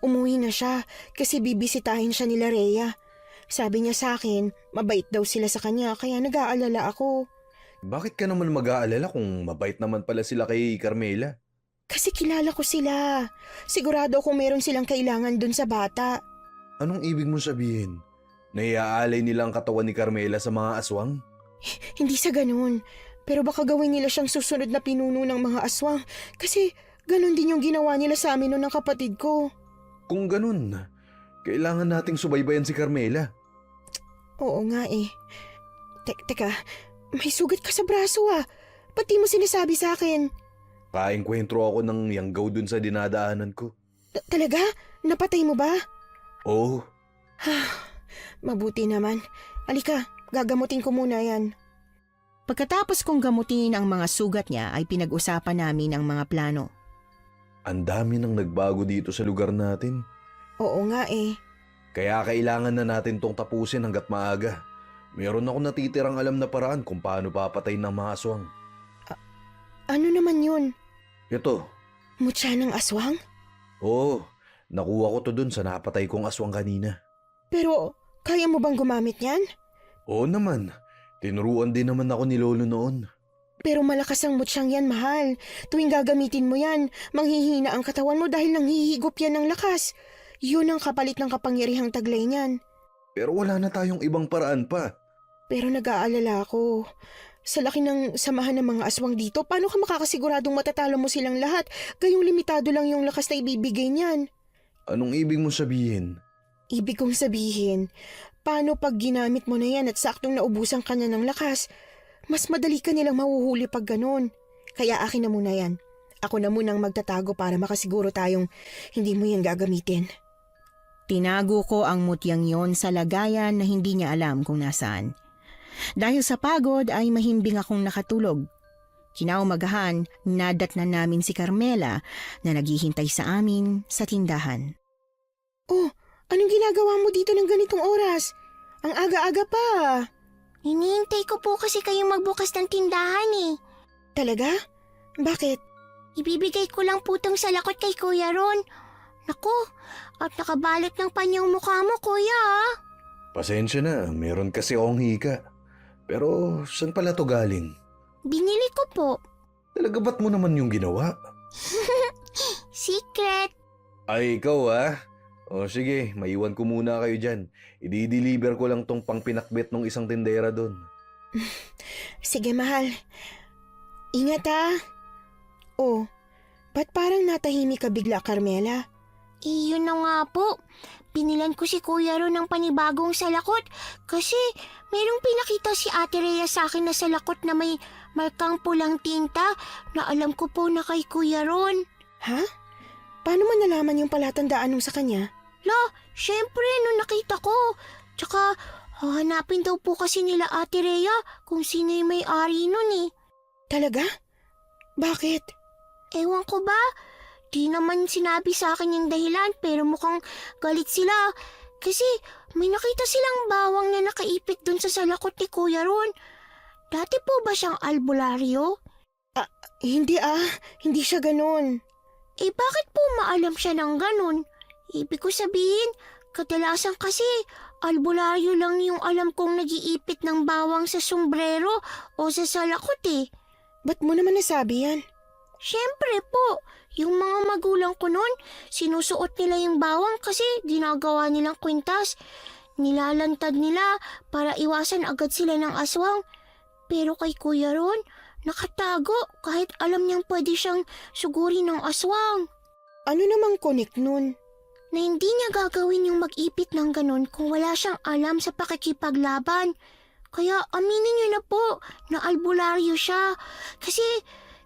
Umuwi na siya kasi bibisitahin siya nila Rhea. Sabi niya sa akin, mabait daw sila sa kanya kaya nag-aalala ako. Bakit ka naman mag-aalala kung mabait naman pala sila kay Carmela? Kasi kilala ko sila. Sigurado kung meron silang kailangan dun sa bata. Anong ibig mong sabihin? Naiaalay nila ang katawan ni Carmela sa mga aswang? Hindi sa ganun. Pero baka gawin nila siyang susunod na pinuno ng mga aswang. Kasi ganun din yung ginawa nila sa amin noon ng kapatid ko. Kung ganun, kailangan nating subaybayan si Carmela. Oo nga eh. Teka, may sugat ka sa braso ah. Pati mo sinasabi sa akin. Kaengkwentro ako ng yanggaw dun sa dinadaanan ko. Talaga? Napatay mo ba? Oo. Mabuti naman. Alika, gagamutin ko muna yan. Pagkatapos kong gamutin ang mga sugat niya ay pinag-usapan namin ang mga plano. Ang dami nang nagbago dito sa lugar natin. Oo nga eh. Kaya kailangan na natin tong tapusin hanggat maaga. Meron ako natitirang alam na paraan kung paano papatay ng mga aswang. Ano naman yun? Ito. Mutya ng aswang? Oo, nakuha ko to dun sa napatay kong aswang kanina. Pero, kaya mo bang gumamit yan? Oo naman. Tinuruan din naman ako ni Lolo noon. Pero malakas ang mutsyang yan, mahal. Tuwing gagamitin mo yan, manghihina ang katawan mo dahil nanghihigop yan ng lakas. Yun ang kapalit ng kapangyarihang taglay niyan. Pero wala na tayong ibang paraan pa. Pero nag-aalala ako. Sa laki ng samahan ng mga aswang dito, paano ka makakasiguradong matatalo mo silang lahat? Gayong limitado lang yung lakas na ibibigay niyan. Anong ibig mong sabihin? Ibig kong sabihin, paano pag ginamit mo na yan at saktong naubusan ka na ng lakas? Mas madali ka nilang mahuhuli pag ganun. Kaya akin na muna yan. Ako na munang magtatago para makasiguro tayong hindi mo yan gagamitin. Tinago ko ang mutyang yon sa lagayan na hindi niya alam kung nasaan. Dahil sa pagod ay mahimbing akong nakatulog. Kinaumagahan, nadat na namin si Carmela na naghihintay sa amin sa tindahan. Oh, anong ginagawa mo dito ng ganitong oras? Ang aga-aga pa. Hinihintay ko po kasi kayong magbukas ng tindahan eh. Talaga? Bakit? Ibibigay ko lang po tong salakot kay Kuya Ron. Naku, at nakabalot ng panyang mukha mo, Kuya ah. Pasensya na, meron kasi akong hika. Pero saan pala to galing? Binili ko po. Talaga ba't mo naman yung ginawa? Secret. Ay, ikaw ah. O sige, maiwan ko muna kayo dyan. I-deliver ko lang tong pangpinakbet ng isang tindera doon. Sige, mahal. Ingat ah. Oh, ba't parang natahimik ka bigla, Carmela? Iyon na nga po. Pinilan ko si Kuya Ron ng panibagong salakot kasi merong pinakita si Ate Rhea sa akin na salakot na may markang pulang tinta na alam ko po na kay Kuya Ron. Ha? Paano mo nalaman yung palatandaan nung sa kanya? Syempre, nung nakita ko. Tsaka, hahanapin daw po kasi nila Ate Rhea kung sino yung may-ari nun eh. Talaga? Bakit? Ewan ko ba? Di naman sinabi sa akin yung dahilan pero mukhang galit sila. Kasi may nakita silang bawang na nakaipit dun sa salakot ni Kuya Ron. Dati po ba siyang albularyo? Hindi siya ganun. Bakit po maalam siya ng ganun? Ibig ko sabihin, kadalasan kasi albularyo lang yung alam kong nag-iipit ng bawang sa sombrero o sa salakot eh. Ba't mo naman nasabi yan? Siyempre po, yung mga magulang ko nun, sinusuot nila yung bawang kasi ginagawa nilang kwintas. Nilalantad nila para iwasan agad sila ng aswang. Pero kay Kuya Ron, nakatago kahit alam niyang pwede siyang sugurin ng aswang. Ano namang connect nun? Na hindi niya gagawin yung mag-ipit ng ganun kung wala siyang alam sa pakikipaglaban. Kaya aminin niyo na po na albularyo siya. Kasi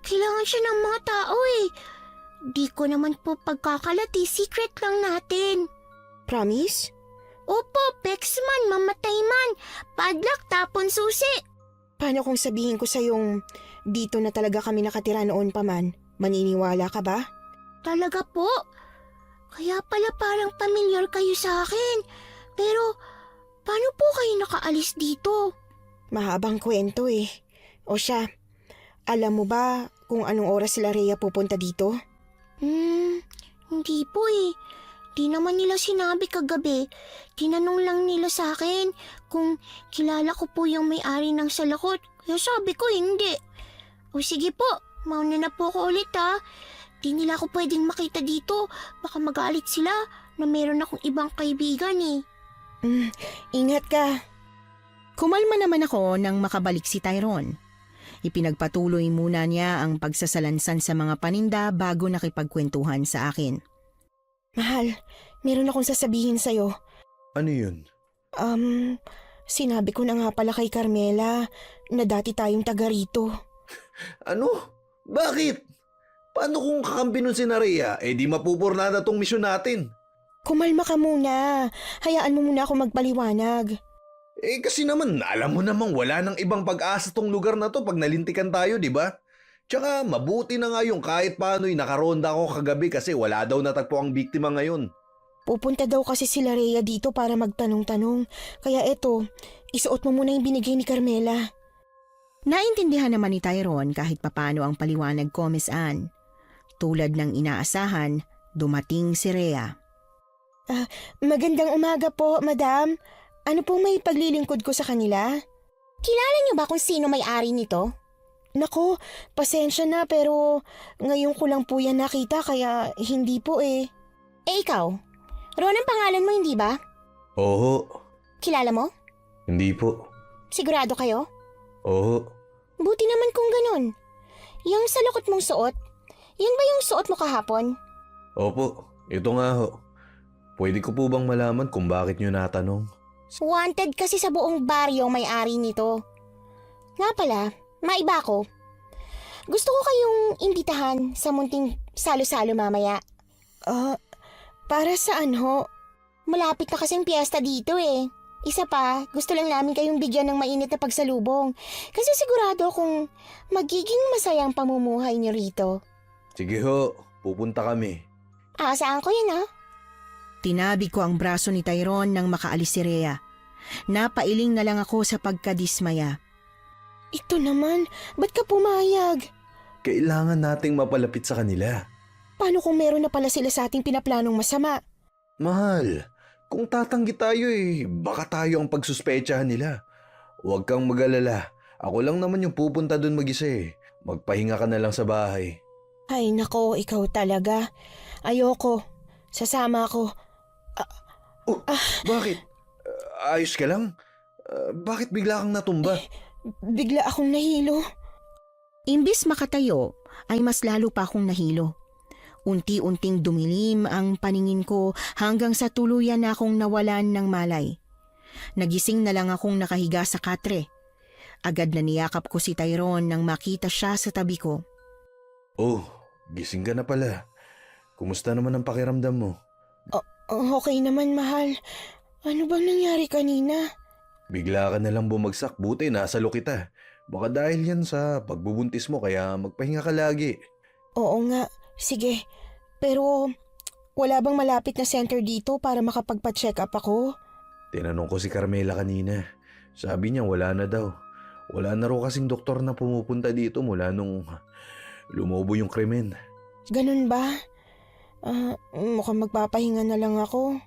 kailangan siya ng mga tao eh. Di ko naman po pagkakalati, secret lang natin. Promise? Opo, Pexman, mamatay man. Padlock, tapon susi. Paano kung sabihin ko sa'yong dito na talaga kami nakatira noon pa man? Maniniwala ka ba? Talaga po? Kaya pala parang pamilyar kayo sa akin. Pero, paano po kayo nakaalis dito? Mahabang kwento eh. O siya, alam mo ba kung anong oras sila Rhea pupunta dito? Hindi po eh. Di naman nila sinabi kagabi. Tinanong lang nila sa akin kung kilala ko po yung may-ari ng salakot. Kaya sabi ko hindi. O sige po, mauna na po ako ulit ha. Di nila ako pwedeng makita dito. Baka magalit sila na meron akong ibang kaibigan eh. Ingat ka. Kumalma naman ako nang makabalik si Tyrone. Ipinagpatuloy muna niya ang pagsasalansan sa mga paninda bago nakipagkwentuhan sa akin. Mahal, meron akong sasabihin sa'yo. Ano yun? Sinabi ko na nga pala kay Carmela na dati tayong taga rito. Ano? Bakit? Paano kung kakampi nun si Rhea? Di mapupurnada tong misyon natin. Kumalma ka muna. Hayaan mo muna ako magpaliwanag. Kasi naman, alam mo namang wala nang ibang pag-asa tong lugar na to pag nalintikan tayo, di ba? Tsaka mabuti na nga yung kahit paano'y nakaronda ako kagabi kasi wala daw natagpo ang biktima ngayon. Pupunta daw kasi sila Rhea dito para magtanong-tanong. Kaya eto, isuot mo muna yung binigay ni Carmela. Naintindihan naman ni Tyrone kahit papano ang paliwanag ko, Miss Anne. Tulad ng inaasahan, dumating si Rhea. Magandang umaga po, madam. Ano pong may paglilingkod ko sa kanila? Kilala niyo ba kung sino may-ari nito? Nako, pasensya na pero ngayon ko lang po yan nakita kaya hindi po eh. Ikaw? Ron ang pangalan mo, hindi ba? Oo. Kilala mo? Hindi po. Sigurado kayo? Oo. Buti naman kung ganun. Yung salukot mong suot, yan ba yung suot mo kahapon? Opo, ito nga ho. Pwede ko po bang malaman kung bakit nyo natanong? Wanted kasi sa buong baryo may-ari nito. Nga pala, maiba ko. Gusto ko kayong imbitahan sa munting salo-salo mamaya. Para saan ho? Malapit na kasing piyesta dito eh. Isa pa, gusto lang namin kayong bigyan ng mainit na pagsalubong. Kasi sigurado kung magiging masayang pamumuhay niyo rito. Sige ho, pupunta kami. Saan ko yun ha? Tinabi ko ang braso ni Tyrone nang makaalis si Rhea. Napailing na lang ako sa pagkadismaya. Ito naman, ba't ka pumayag? Kailangan nating mapalapit sa kanila. Paano kung meron na pala sila sa ating pinaplanong masama? Mahal, kung tatanggi tayo baka tayo ang pagsuspechahan nila. Huwag kang mag-alala. Ako lang naman yung pupunta dun mag-isa Magpahinga ka na lang sa bahay. Ay nako, ikaw talaga. Ayoko. Sasama ako. Bakit? Ayos ka lang? Bakit bigla kang natumba? Bigla akong nahilo. Imbis makatayo, ay mas lalo pa akong nahilo. Unti-unting dumilim ang paningin ko hanggang sa tuluyan na akong nawalan ng malay. Nagising na lang akong nakahiga sa katre. Agad na niyakap ko si Tyrone nang makita siya sa tabi ko. Oh, gising ka na pala. Kumusta naman ang pakiramdam mo? Okay naman, mahal. Ano bang nangyari kanina? Bigla ka nalang bumagsak, buti nasalo kita. Baka dahil yan sa pagbubuntis mo kaya magpahinga ka lagi. Oo nga, sige. Pero wala bang malapit na center dito para makapagpa-check up ako? Tinanong ko si Carmela kanina. Sabi niya wala na daw. Wala na raw kasing doktor na pumupunta dito mula nung lumobo yung krimen. Ganun ba? Mukhang magpapahinga na lang ako.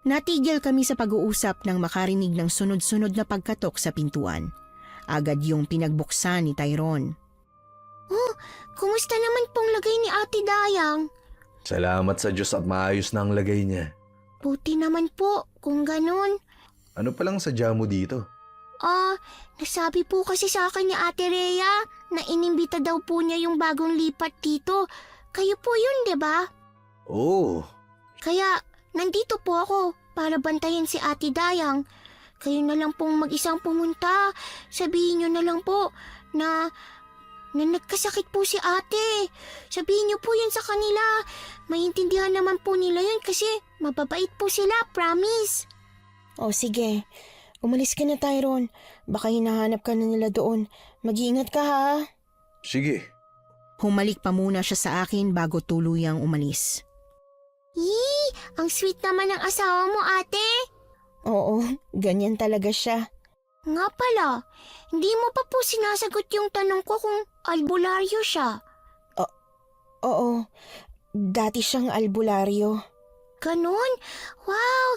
Natigil kami sa pag-uusap nang makarinig ng sunod-sunod na pagkatok sa pintuan. Agad yung pinagbuksan ni Tyrone. Kumusta naman pong lagay ni Ate Dayang? Salamat sa Diyos at maayos na ang lagay niya. Buti naman po kung ganun. Ano palang sadya mo dito? Nasabi po kasi sa akin ni Ate Rhea na inimbita daw po niya yung bagong lipat dito. Kayo po yun, di ba? Oo. Kaya nandito po ako para bantayan si Ate Dayang. Kayo na lang pong mag-isang pumunta. Sabihin niyo na lang po na nagkasakit po si ate. Sabihin niyo po yun sa kanila. Maintindihan naman po nila yun kasi mababait po sila, promise. O sige, umalis ka na, Tyrone. Baka hinahanap ka na nila doon. Mag-iingat ka, ha? Sige. Humalik pa muna siya sa akin bago tuluyang umalis. Ang sweet naman ng asawa mo, ate. Oo, ganyan talaga siya. Nga pala, hindi mo pa po sinasagot yung tanong ko kung albularyo siya. Oo, dati siyang albularyo. Ganon? Wow!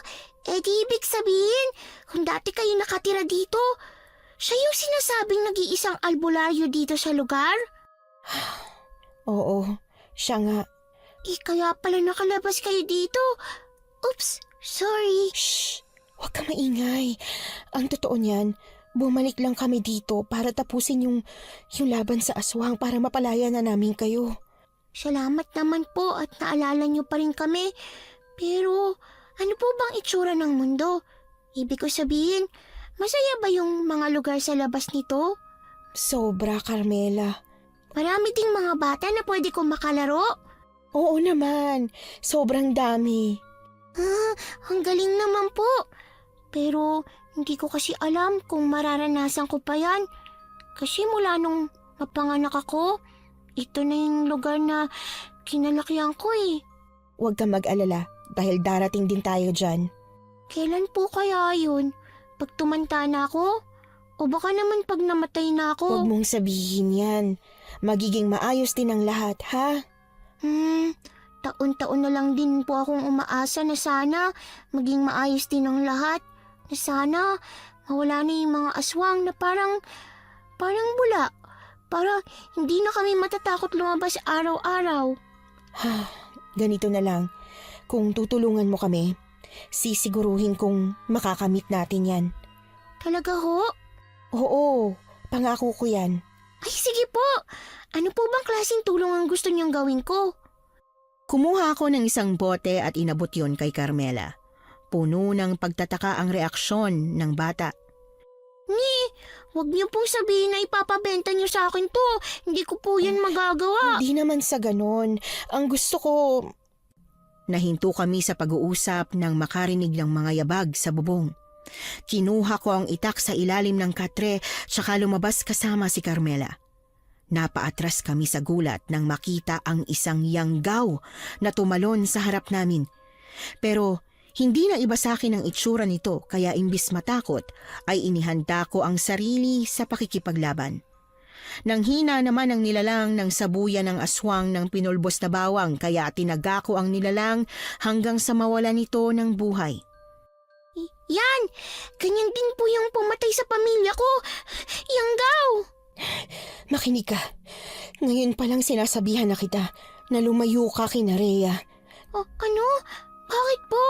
Di ibig sabihin, kung dati kayo nakatira dito, siya yung sinasabing nag-iisang albularyo dito sa lugar? Oo, siya nga. Kaya pala nakalabas kayo dito. Oops, sorry. Shh! Huwag ka maingay. Ang totoo niyan, bumalik lang kami dito para tapusin yung laban sa aswang para mapalaya na namin kayo. Salamat naman po at naalala niyo pa rin kami. Pero ano po bang itsura ng mundo? Ibig ko sabihin, masaya ba yung mga lugar sa labas nito? Sobra, Carmela. Marami ding mga bata na pwede kong makalaro. Oo naman, sobrang dami. Ang galing naman po. Pero hindi ko kasi alam kung mararanasan ko pa yan. Kasi mula nung mapanganak ako, ito na yung lugar na kinalakihan ko eh. Huwag kang mag-alala dahil darating din tayo dyan. Kailan po kaya yun? Pag tumanda na ako? O baka naman pag namatay na ako? Huwag mong sabihin yan. Magiging maayos din ang lahat, ha? Taon-taon na lang din po akong umaasa na sana maging maayos din ang lahat. Na sana mawala na yung mga aswang na parang bula. Para hindi na kami matatakot lumabas araw-araw. Ganito na lang. Kung tutulungan mo kami, sisiguruhin kong makakamit natin yan. Talaga ho? Oo, pangako ko yan. Ay sige po. Ano po bang klaseng tulong ang gusto niyong gawin ko? Kumuha ako ng isang bote at inabot yon kay Carmela. Puno ng pagtataka ang reaksyon ng bata. Huwag niyo po sabihin na ipapabenta niyo sa akin to. Hindi ko po yan magagawa. Hindi naman sa ganon. Ang gusto ko... Nahinto kami sa pag-uusap nang makarinig ng mga yabag sa bubong. Kinuha ko ang itak sa ilalim ng katre tsaka lumabas kasama si Carmela. Napaatras kami sa gulat nang makita ang isang yanggaw na tumalon sa harap namin. Pero hindi na iba sa akin ang itsura nito kaya imbis matakot ay inihanda ko ang sarili sa pakikipaglaban. Nang hina naman ang nilalang ng sabuyan ng aswang ng pinulbos na bawang kaya tinaga ko ang nilalang hanggang sa mawala nito ng buhay. Yan! Ganyan din po yung pumatay sa pamilya ko. Yanggaw! Makinig ka. Ngayon palang sinasabihan na kita na lumayo ka kina Rhea. Ano? Bakit po?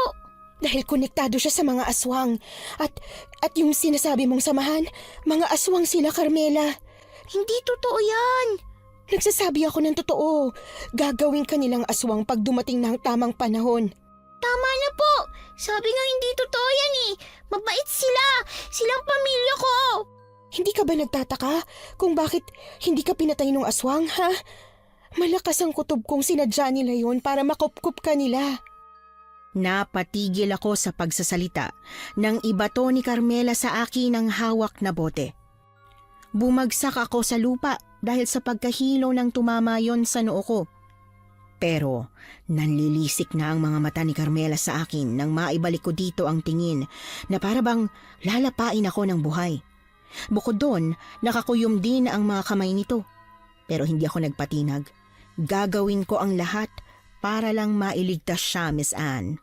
Dahil konektado siya sa mga aswang. At yung sinasabi mong samahan, mga aswang sila, Carmela. Hindi totoo yan. Nagsasabi ako ng totoo. Gagawin ka nilang aswang pag dumating na ang tamang panahon. Tama na po. Sabi nga hindi totoo yan eh. Mabait sila. Silang pamilya ko. Hindi ka ba nagtataka kung bakit hindi ka pinatay ng aswang, ha? Malakas ang kutob kong sinadya nila yon para makupkup ka nila. Napatigil ako sa pagsasalita nang ibato ni Carmela sa akin ang hawak na bote. Bumagsak ako sa lupa dahil sa pagkahilo ng tumama yon sa noo ko. Pero nanlilisik na ang mga mata ni Carmela sa akin nang maibalik ko dito ang tingin na para bang lalapain ako ng buhay. Bukod doon, nakakuyom din ang mga kamay nito. Pero hindi ako nagpatinag. Gagawin ko ang lahat para lang mailigtas siya, Miss Anne.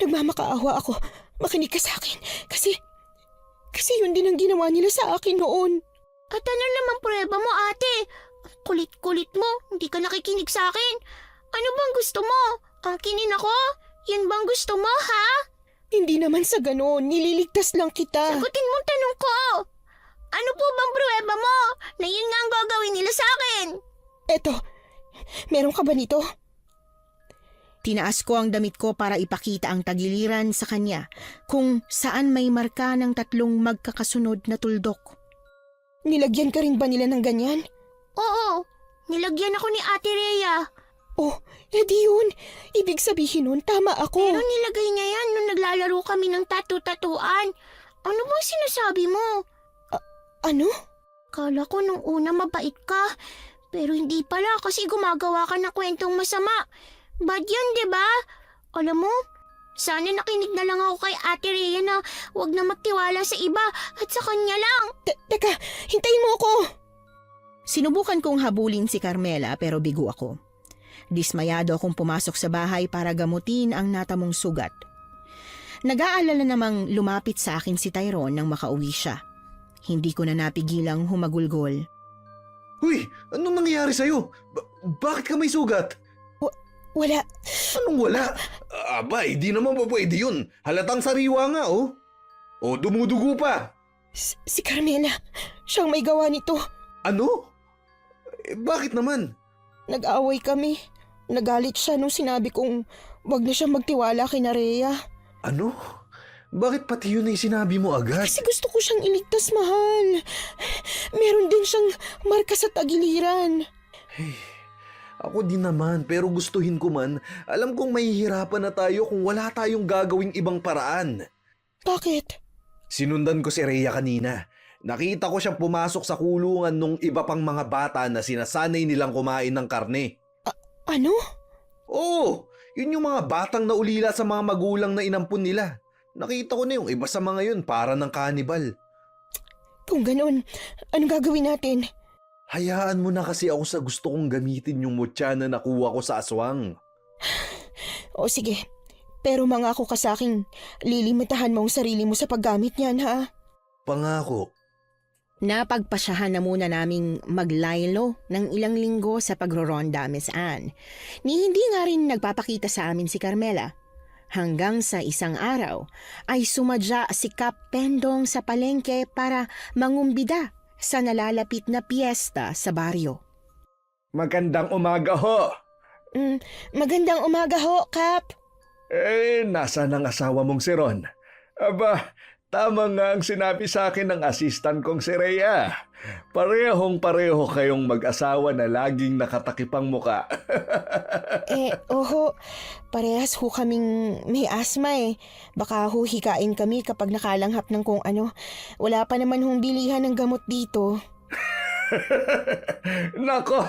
Nagmamakaawa ako. Makinig ka sa akin. Kasi yun din ang ginawa nila sa akin noon. At ano naman prueba mo, ate? Kulit-kulit mo, hindi ka nakikinig sa akin. Ano bang gusto mo? Akinin ako? Yan bang gusto mo, ha? Hindi naman sa ganon. Nililigtas lang kita. Sagutin mo ang tanong ko. Ano po bang prueba mo na yun nga ang gagawin nila sa akin? Eto, meron ka ba nito? Tinaas ko ang damit ko para ipakita ang tagiliran sa kanya kung saan may marka ng 3 magkakasunod na tuldok. Nilagyan ka rin ba nila ng ganyan? Oo, nilagyan ako ni Ate Rhea. Oh, edi yun. Ibig sabihin nun, tama ako. Pero nilagay niya yan nung naglalaro kami ng tatu-tatuan. Ano bang sinasabi mo? Ano? Kala ko nung una mabait ka, pero hindi pala kasi gumagawa ka ng kwentong masama. Bad yan, di ba? Alam mo, sana nakinig na lang ako kay Ate Rhea na huwag na magtiwala sa iba at sa kanya lang. Teka, hintayin mo ako. Sinubukan kong habulin si Carmela pero bigo ako. Dismayado akong pumasok sa bahay para gamutin ang natamong sugat. Nag-aalala namang lumapit sa akin si Tyrone nang makauwi siya. Hindi ko na napigilang humagulgol. Uy, anong nangyayari sa'yo? Bakit ka may sugat? Wala. Anong wala? Aba, di naman pa pwede yun. Halatang sariwa nga, oh. O, dumudugo pa. Si Carmela, siyang may gawa nito. Ano? Bakit naman? Nag-away kami. Nagalit siya nung sinabi kong wag na siyang magtiwala kay Rhea. Ano? Bakit pati yun ay sinabi mo agad? Kasi gusto ko siyang iligtas, mahal. Meron din siyang marka sa tagiliran. Ako din naman, pero gustuhin ko man, alam kong mahihirapan na tayo kung wala tayong gagawing ibang paraan. Bakit? Sinundan ko si Rhea kanina. Nakita ko siyang pumasok sa kulungan nung iba pang mga bata na sinasanay nilang kumain ng karne. Ano? Oo, yun yung mga batang naulila sa mga magulang na inampun nila. Nakita ko na yung iba sa mga yun para ng kanibal. Kung ganun, anong gagawin natin? Hayaan mo na kasi ako sa gusto kong gamitin yung mutya na nakuha ko sa aswang. O sige, pero mangako ka sa akin, lilimitahan mo ang sarili mo sa paggamit niyan, ha? Pangako. Napagpasyahan na muna naming maglaylo ng ilang linggo sa pagroronda, Miss Anne. Ni hindi nga rin nagpapakita sa amin si Carmela. Hanggang sa isang araw ay sumadya si Kap Pendong sa palengke para mangumbida sa nalalapit na piyesta sa baryo. Magandang umaga ho. Magandang umaga ho, Kap. Nasaan ang asawa mong si Ron? Aba, tama nga ang sinabi sa akin ng assistant kong si Rhea. Parehong-pareho kayong mag-asawa na laging nakatakipang muka. Oho, parehas ho kaming may asma eh. Baka ho hikain kami kapag nakalanghap ng kung ano. Wala pa naman hong bilihan ng gamot dito. Nako,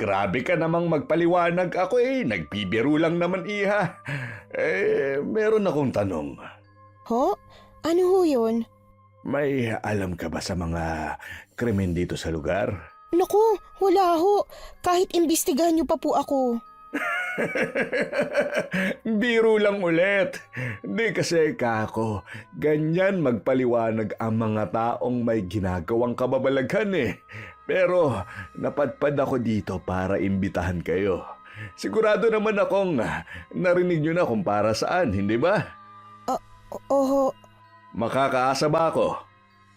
grabe ka namang magpaliwanag ako Nagbibiro lang naman iha. Meron akong tanong. Ho? Ano ho yun? May alam ka ba sa mga krimen dito sa lugar? Naku, wala ho. Kahit imbestigahan niyo pa po ako. Biro lang ulit. Di kasi kako, ganyan magpaliwanag ang mga taong may ginagawang kababalaghan Pero napadpad ako dito para imbitahan kayo. Sigurado naman akong narinig nyo na kung para saan, hindi ba? Oho. Makakaasa ba ako?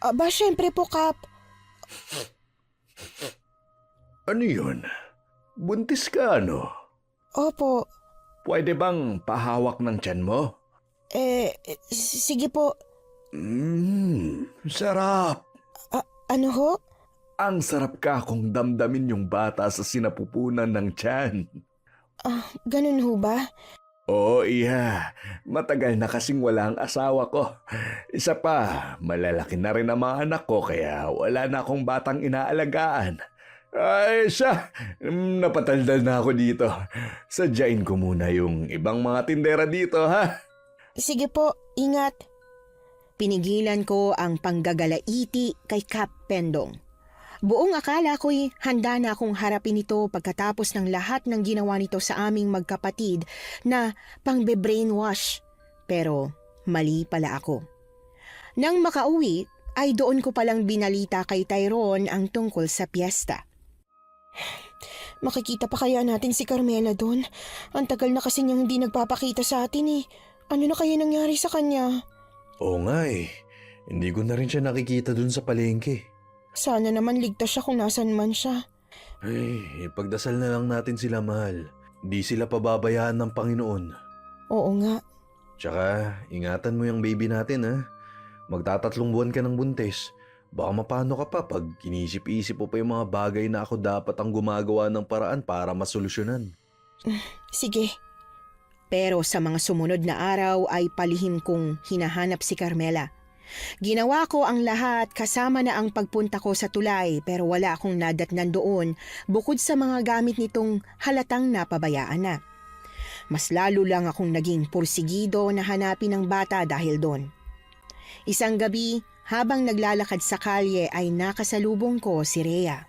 Aba, syempre po, Kap. Ano yun? Buntis ka, ano? Opo. Pwede bang pahawak ng tiyan mo? Sige po. Sarap. Ano ho? Ang sarap ka kung damdamin yung bata sa sinapupunan ng tiyan. Ganun ho ba? Oo, Iha. Matagal na kasing wala ang asawa ko. Isa pa, malalaki na rin ang mga anak ko kaya wala na akong batang inaalagaan. Ay, siya. Napataldal na ako dito. Sadyain ko muna yung ibang mga tindera dito, ha? Sige po, ingat. Pinigilan ko ang panggagalaiti kay Kap Pendong. Buong akala ko'y handa na akong harapin ito pagkatapos ng lahat ng ginawa nito sa aming magkapatid na pangbe-brainwash. Pero mali pala ako. Nang makauwi, ay doon ko palang binalita kay Tyrone ang tungkol sa piyesta. Makikita pa kaya natin si Carmela doon? Ang tagal na kasi niyang hindi nagpapakita sa atin eh. Ano na kaya nangyari sa kanya? Oo nga eh. Hindi ko na rin siya nakikita dun sa palengke. Sana naman ligtas siya kung nasan man siya. Ay, ipagdasal na lang natin sila, mahal. Di sila pababayaan ng Panginoon. Oo nga. Tsaka, ingatan mo yung baby natin, ha? Magtatatlong buwan ka ng buntis. Baka mapano ka pa pag inisip-isip mo pa yung mga bagay na ako dapat ang gumagawa ng paraan para masolusyonan. Sige. Pero sa mga sumunod na araw ay palihim kong hinahanap si Carmela. Ginawa ko ang lahat kasama na ang pagpunta ko sa tulay pero wala akong nadatnan doon bukod sa mga gamit nitong halatang napabayaan na. Mas lalo lang akong naging pursigido na hanapin ang bata dahil doon. Isang gabi, habang naglalakad sa kalye ay nakasalubong ko si Rhea.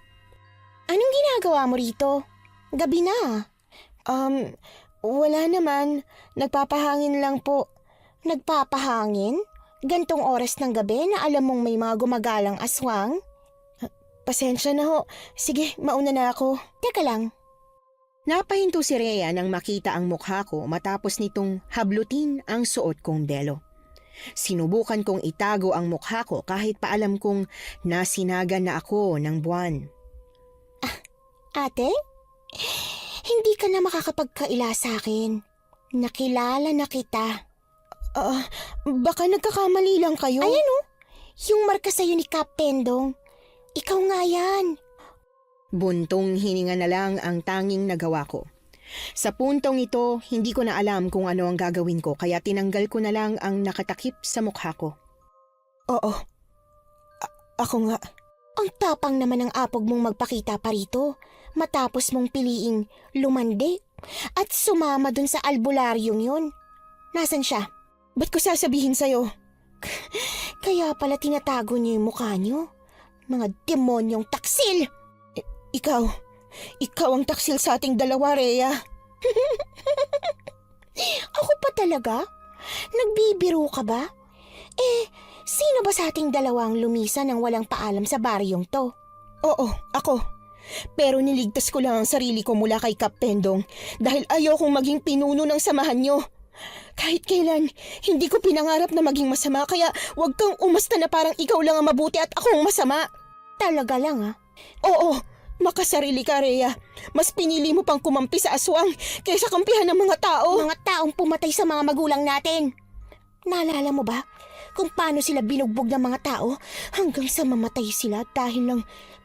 Anong ginagawa mo rito? Gabi na. Wala naman. Nagpapahangin lang po. Nagpapahangin? Gantong oras ng gabi na alam mong may mga gumagalang aswang? Pasensya na ho. Sige, mauna na ako. Teka lang, Napahinto si Rhea nang makita ang mukha ko matapos nitong hablutin ang suot kong belo. Sinubukan kong itago ang mukha ko kahit pa alam kong nasinagan na ako ng buwan. ate? Hindi ka na makakapagkaila sa akin. Nakilala na kita. Baka nagkakamali lang kayo. Ayan o, yung marka sa'yo ni Kap Pendong. Ikaw nga yan. Buntong hininga na lang ang tanging nagawa ko. Sa puntong ito, hindi ko na alam kung ano ang gagawin ko kaya tinanggal ko na lang ang nakatakip sa mukha ko. Oo. Ako nga. Ang tapang naman ng apog mong magpakita pa rito matapos mong piliing lumande at sumama dun sa albularyong yun. Nasaan siya? Ba't ko sasabihin sa'yo? Kaya pala tinatago niyo yung mukha niyo. Mga demonyong taksil! Ikaw ang taksil sa ating dalawa, Rhea. Ako pa talaga? Nagbibiro ka ba? Sino ba sa ating dalawang lumisan ng walang paalam sa baryong to? Oo, ako. Pero niligtas ko lang ang sarili ko mula kay Kap Pendong dahil ayokong maging pinuno ng samahan nyo. Kahit kailan, hindi ko pinangarap na maging masama kaya wag kang umasta na parang ikaw lang ang mabuti at ako ang masama. Talaga lang Oo, makasarili ka, Rhea. Mas pinili mo pang kumampi sa aswang kaysa kampihan ng mga tao. Mga taong pumatay sa mga magulang natin. Naalala mo ba kung paano sila binugbog ng mga tao hanggang sa mamatay sila dahil lang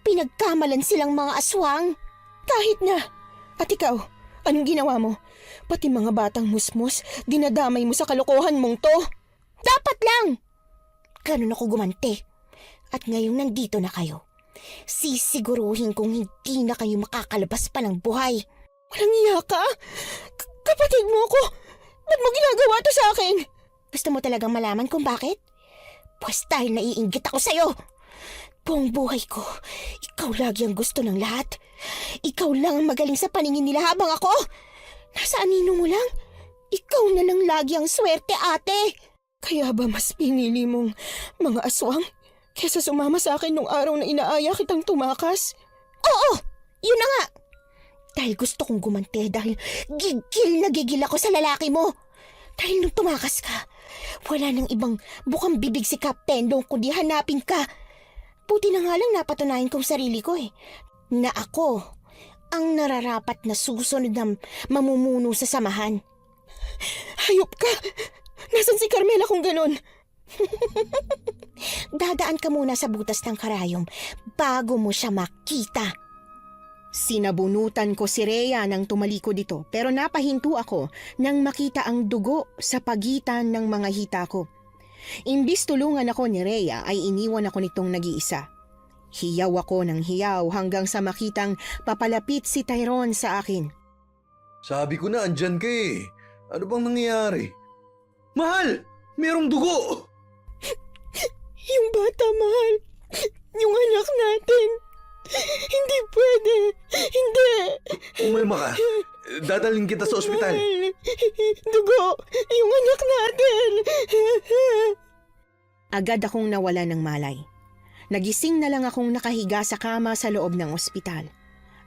pinagkamalan silang mga aswang? Kahit na. At ikaw, anong ginawa mo? Pati mga batang musmos, dinadamay mo sa kalokohan mong to. Dapat lang! Ganun ako gumante. At ngayong nandito na kayo, sisiguruhin kong hindi na kayo makakalabas pa ng buhay. Walang iya ka? Kapatid mo ko! Ba't mo ginagawa to sa akin? Gusto mo talagang malaman kung bakit? Pues dahil naiinggit ako sa'yo. Buong buhay ko, ikaw lagi ang gusto ng lahat. Ikaw lang ang magaling sa paningin nila habang ako. Nasa anino mo lang? Ikaw na lang lagi ang swerte, ate. Kaya ba mas pinili mong mga aswang kesa sumama sa akin nung araw na inaaya kitang tumakas? Oo, yun na nga. Dahil gusto kong gumante dahil gigil ako sa lalaki mo. Dahil nung tumakas ka, wala nang ibang bukang bibig si Kap Pendong kundi hanapin ka. Buti na nga lang napatunayan kong sarili ko na ako ang nararapat na susunod na mamumuno sa samahan. Hayop ka! Nasaan si Carmela kung ganun? Dadaan ka muna sa butas ng karayom bago mo siya makita. Sinabunutan ko si Rhea nang tumalikod ito pero napahinto ako nang makita ang dugo sa pagitan ng mga hita ko. Imbis tulungan ako ni Rhea ay iniwan ako nitong nag-iisa. Hiyaw ako ng hiyaw hanggang sa makitang papalapit si Tyrone sa akin. Sabi ko na andyan ka eh. Ano bang nangyayari? Mahal! Merong dugo! Yung bata, mahal. Yung anak natin. Hindi pwede. Hindi. Umalma ka. Dadalhin kita sa ospital. Mahal. Dugo. Yung anak natin. Agad akong nawala ng malay. Nagising na lang akong nakahiga sa kama sa loob ng ospital.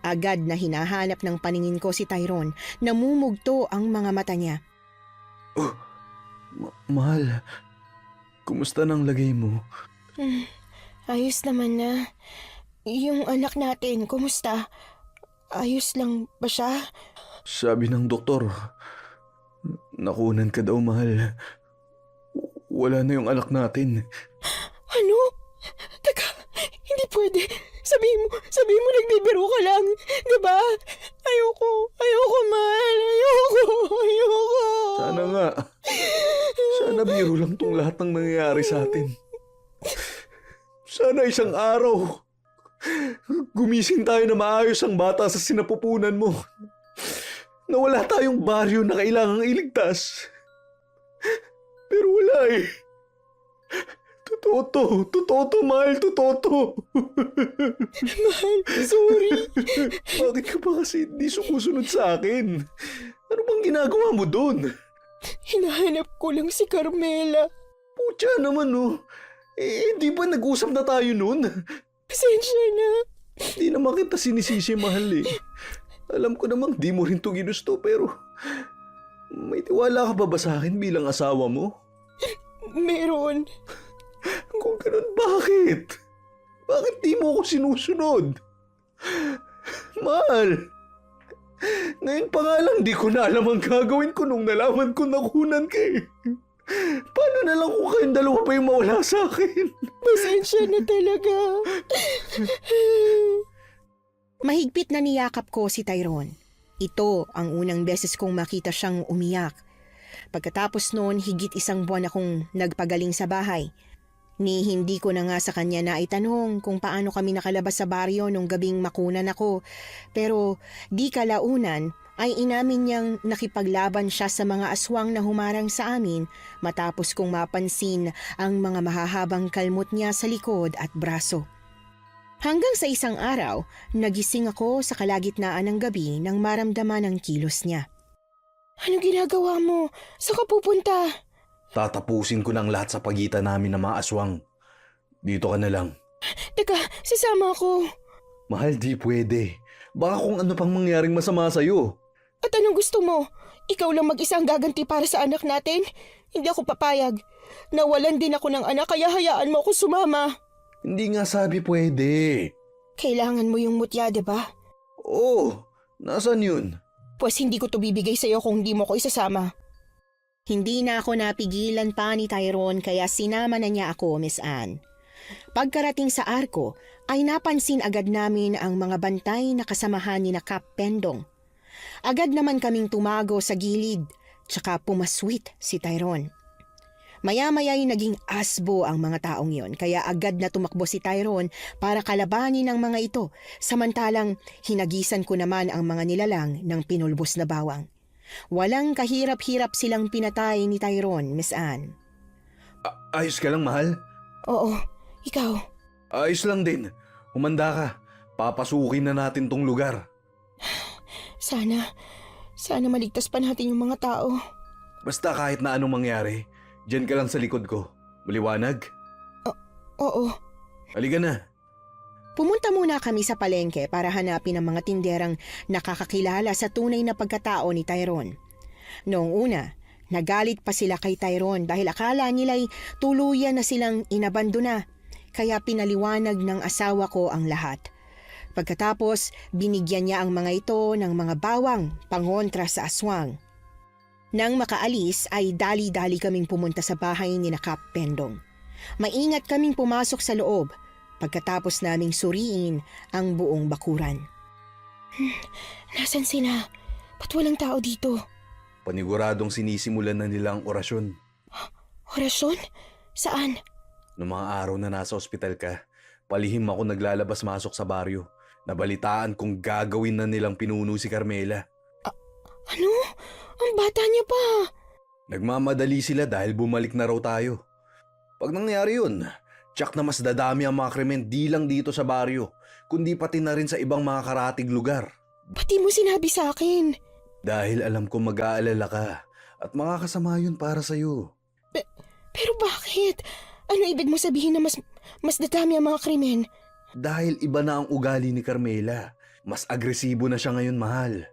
Agad na hinahanap ng paningin ko si Tyrone. Namumugto ang mga mata niya. Mahal, kumusta nang lagay mo? Ayos naman na. Yung anak natin, kumusta? Ayos lang ba siya? Sabi ng doktor, nakunan ka daw, mahal. Wala na yung anak natin. Ano? Teka, hindi pwede. Sabihin mo nagbibiro ka lang. Diba? Ayoko, mahal. Ayoko. Sana nga. Sana biro lang tong lahat ng nangyayari sa atin. Sana isang araw, gumising tayo na maayos ang bata sa sinapupunan mo. Na wala tayong baryo na kailangang iligtas. Pero wala eh. Totoo to, mahal, totoo. Mahal, sorry. Bakit ka ba kasi hindi sumusunod sa akin? Ano bang ginagawa mo doon? Hinahanap ko lang si Carmela. Putya naman oh. Di ba nag-usap na tayo noon? Pasensya na. Di naman kita sinisisi, mahal eh. Alam ko namang di mo rin to ginusto pero may tiwala ka ba sa akin bilang asawa mo? Meron. Kung ganun, bakit? Bakit di mo ako sinusunod? Mahal, ngayon pa nga lang di ko na alam ang gagawin ko nung nalaman ko nakunan ka eh. Paano na lang kung kayong dalawa pa yung mawala sa akin? Pasensya na talaga. Mahigpit na niyakap ko si Tyrone. Ito ang unang beses kong makita siyang umiyak. Pagkatapos noon, higit 1 buwan akong nagpagaling sa bahay. Ni hindi ko na nga sa kanya na itanong kung paano kami nakalabas sa baryo nung gabing makunan ako. Pero di kalaunan ay inamin niyang nakipaglaban siya sa mga aswang na humarang sa amin matapos kong mapansin ang mga mahahabang kalmot niya sa likod at braso. Hanggang sa isang araw, nagising ako sa kalagitnaan ng gabi nang maramdaman ang kilos niya. Ano ginagawa mo? Saan ka pupunta? Tatapusin ko ng lahat sa pagitan namin ng mga aswang. Dito ka na lang. Teka, sasama ako. Mahal, di pwede. Baka kung ano pang mangyaring masama sa'yo. At anong gusto mo? Ikaw lang mag-isa ang gaganti para sa anak natin? Hindi ako papayag. Nawalan din ako ng anak kaya hayaan mo ako sumama. Hindi nga sabi pwede. Kailangan mo yung mutya, diba? Oo, nasan yun? Pues hindi ko to bibigay sa'yo kung hindi mo ko isasama. Hindi na ako napigilan pa ni Tyrone kaya sinama na niya ako, Miss Anne. Pagkarating sa arko ay napansin agad namin ang mga bantay na kasamahan ni na Kap Pendong. Agad naman kaming tumago sa gilid, tsaka pumaswit si Tyrone. Maya-maya'y naging asbo ang mga taong yon kaya agad na tumakbo si Tyrone para kalabanin ang mga ito samantalang hinagisan ko naman ang mga nilalang ng pinulbos na bawang. Walang kahirap-hirap silang pinatay ni Tyrone, Miss Anne. Ayos ka lang, mahal? Oo, ikaw. Ayos lang din. Humanda ka. Papasukin na natin tong lugar. Sana maligtas pa natin yung mga tao. Basta kahit na anong mangyari, dyan ka lang sa likod ko. Maliwanag? Oo. Halika na. Pumunta muna kami sa palengke para hanapin ang mga tinderang nakakakilala sa tunay na pagkatao ni Tyrone. Noong una, nagalit pa sila kay Tyrone dahil akala nila'y tuluyan na silang inabandona, kaya pinaliwanag ng asawa ko ang lahat. Pagkatapos, binigyan niya ang mga ito ng mga bawang pangontra sa aswang. Nang makaalis ay dali-dali kaming pumunta sa bahay ni na Kap Pendong. Maingat kaming pumasok sa loob pagkatapos naming suriin ang buong bakuran. Nasaan sila? Ba't walang tao dito? Paniguradong sinisimulan na nila ang orasyon. Orasyon? Saan? Noong mga araw na nasa ospital ka, palihim ako naglalabas-masok sa baryo. Nabalitaan kung gagawin na nilang pinuno si Carmela. Ano? Ang bata niya pa. Nagmamadali sila dahil bumalik na raw tayo. Pag nangyari yun, tsak na mas dadami ang mga krimen di lang dito sa baryo, kundi pati na rin sa ibang mga karatig lugar. Ba't di mo sinabi sa akin? Dahil alam ko mag-aalala ka at makakasama yun para sa'yo. Pero bakit? Ano ibig mo sabihin na mas dadami ang mga krimen? Dahil iba na ang ugali ni Carmela. Mas agresibo na siya ngayon, mahal.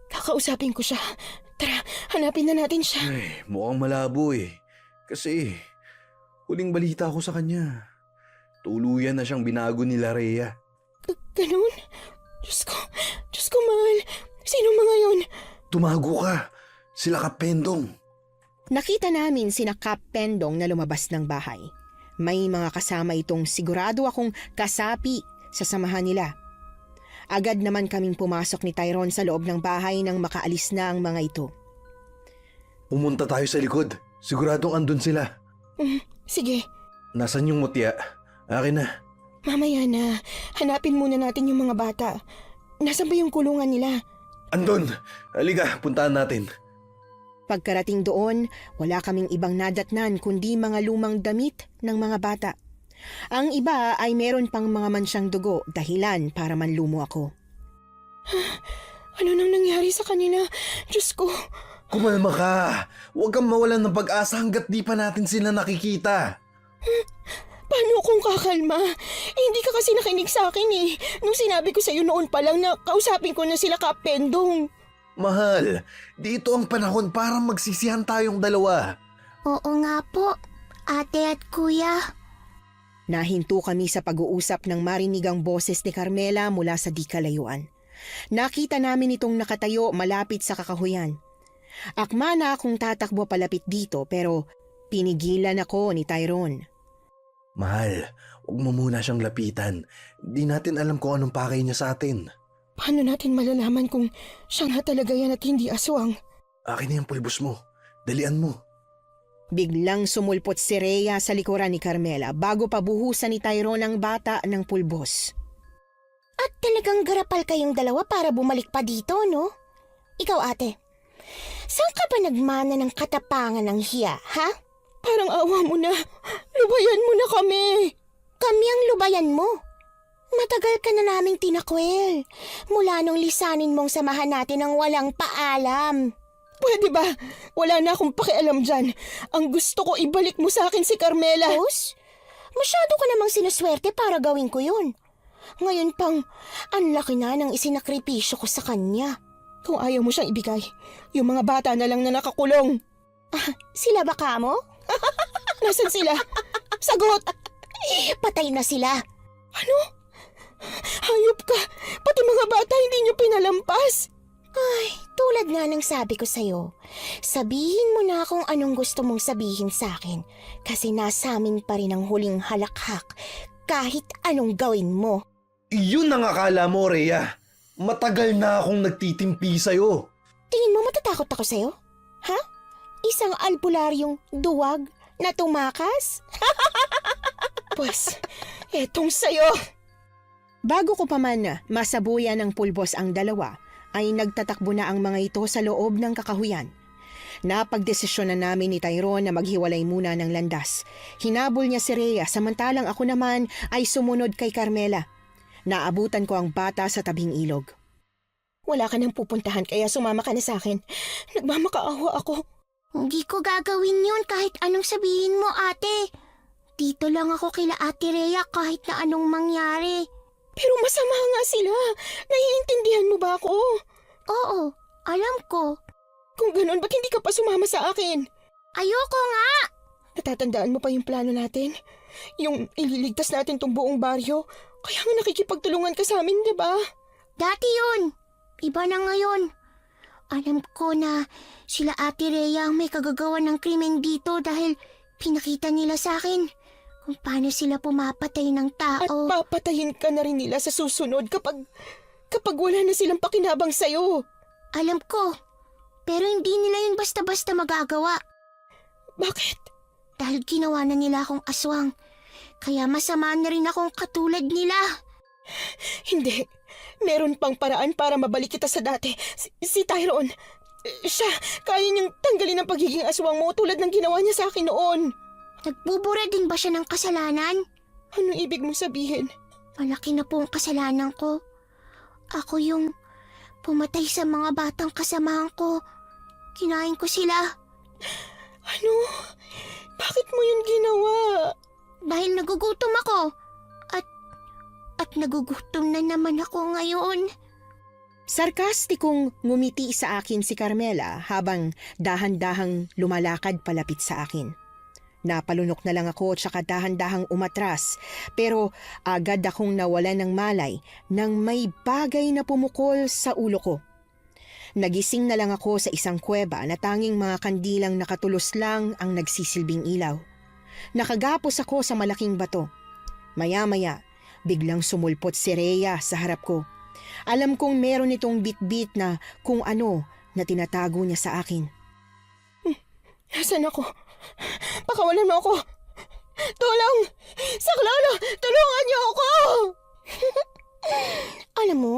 Kakausapin ko siya. Tara, hanapin na natin siya. Ay, mukhang malabo eh. Kasi huling balita ko sa kanya, tuluyan na siyang binago ni Rhea. Ganun? Diyos ko, mahal. Sino mga yun? Tumago ka. Sila Kapendong. Nakita namin sina Kap Pendong na lumabas ng bahay. May mga kasama itong sigurado akong kasapi sa samahan nila. Agad naman kaming pumasok ni Tyrone sa loob ng bahay nang makaalis na ang mga ito. Pumunta tayo sa likod. Siguradong andun sila. Sige, Nasaan yung mutya? Akin na. mamaya na. Hanapin muna natin yung mga bata. Nasaan ba yung kulungan nila? Andun! Halika, puntahan natin. Pagkarating doon, wala kaming ibang nadatnan kundi mga lumang damit ng mga bata. Ang iba ay meron pang mga mansyang dugo, dahilan para manlumo ako. Ano nang nangyari sa kanila? Diyos ko. Kumalma ka! Huwag kang mawalan ng pag-asa hanggat di pa natin sila nakikita. Paano kung kakalma? Hindi ka kasi nakinig sa akin eh. Nung sinabi ko sa'yo noon pa lang na kausapin ko na sila Kapendong. Mahal, dito ang panahon para magsisihan tayong dalawa. Oo nga po, ate at kuya. Nahinto kami sa pag-uusap ng marinigang boses ni Carmela mula sa di kalayuan. Nakita namin itong nakatayo malapit sa kakahuyan. Akma na akong tatakbo palapit dito pero pinigilan ako ni Tyrone. Mahal, huwag mo muna siyang lapitan. Di natin alam kung anong pakay niya sa atin. Paano natin malalaman kung siya nga talaga yan at hindi aswang? Akin na yung pulbos mo. Dalian mo. Biglang sumulpot si Rhea sa likuran ni Carmela bago pa buhusan ni Tyrone ang bata ng pulbos. At talagang garapal kayong dalawa para bumalik pa dito, no? Ikaw ate, saan ka ba nagmana ng katapangan ng hiya, ha? Parang awa mo na. Lubayan mo na kami. Kami ang lubayan mo. Matagal ka na naming tinakwil. Mula nung lisanin mong samahan natin ng walang paalam. Pwede ba? Wala na akong pakialam dyan. Ang gusto ko ibalik mo sa akin si Carmela. Tos, masyado ka namang sinuswerte para gawin ko yun. Ngayon pang, ang laki na ng isinakripisyo ko sa kanya. Kung ayaw mo siyang ibigay, yung mga bata na lang na nakakulong. Sila ba ka mo? Nasaan sila? Sagot! Patay na sila. Ano? Hayop ka! Pati mga bata hindi niyo pinalampas! Ay, tulad nga ng sabi ko sa'yo, sabihin mo na kung anong gusto mong sabihin sa akin kasi nasa amin pa rin ang huling halakhak kahit anong gawin mo. Iyon ang akala mo, Rhea. Matagal na akong nagtitimpi sa'yo. Tingin mo matatakot ako sa'yo? Ha? Isang albularyong duwag na tumakas? Pues, etong sa'yo! Bago ko pa man masabuyan ng pulbos ang dalawa, ay nagtatakbo na ang mga ito sa loob ng kakahuyan. Napagdesisyon na namin ni Tyrone na maghiwalay muna ng landas. Hinabol niya si Rhea samantalang ako naman ay sumunod kay Carmela. Naabutan ko ang bata sa tabing ilog. Wala ka nang pupuntahan kaya sumama ka na sa akin. Nagmamakaawa ako. Hindi ko gagawin yun kahit anong sabihin mo, ate. Dito lang ako kila Ate Rhea kahit na anong mangyari. Pero masama nga sila. Naiintindihan mo ba ako? Oo, alam ko. Kung ganun, ba't hindi ka pa sumama sa akin? Ayoko nga! Natatandaan mo pa yung plano natin? Yung ililigtas natin tong buong baryo? Kaya nga nakikipagtulungan ka sa amin, di ba? Dati yun. Iba na ngayon. Alam ko na sila Ate Rhea ang may kagagawa ng krimen dito dahil Pinakita nila sa akin kung paano sila pumapatay ng At tao. papatayin ka na rin nila sa susunod kapag wala na silang pakinabang sa'yo. Alam ko, pero hindi nila yun basta-basta magagawa. Bakit? Dahil ginawa na nila akong aswang. Kaya masama na rin akong katulad nila. Hindi. Meron pang paraan para mabalik kita sa dati. Si Tyrone. Siya, kaya niyang tanggalin ang pagiging aswang mo tulad ng ginawa niya sa akin noon. Nagbubura din ba siya ng kasalanan? Anong ibig mong sabihin? Malaki na po ang kasalanan ko. Ako yung pumatay sa mga batang kasamahan ko. Kinain ko sila. Ano? Bakit mo yun ginawa? Dahil nagugutom ako. At nagugutom na naman ako ngayon. Sarkastikong ngumiti sa akin si Carmela habang dahan-dahang lumalakad palapit sa akin. Napalunok na lang ako tsaka dahan-dahang umatras pero agad akong nawalan ng malay nang may bagay na pumukol sa ulo ko. Nagising na lang ako sa isang kuweba na tanging mga kandilang nakatulos lang ang nagsisilbing ilaw. Nakagapos ako sa malaking bato. Maya-maya, biglang sumulpot si Rhea sa harap ko. Alam kong meron itong bit-bit na kung ano na tinatago niya sa akin. Nasaan ako? Pakawalan mo ako! Tulong! Saklolo! Tulungan niyo ako! Alam mo,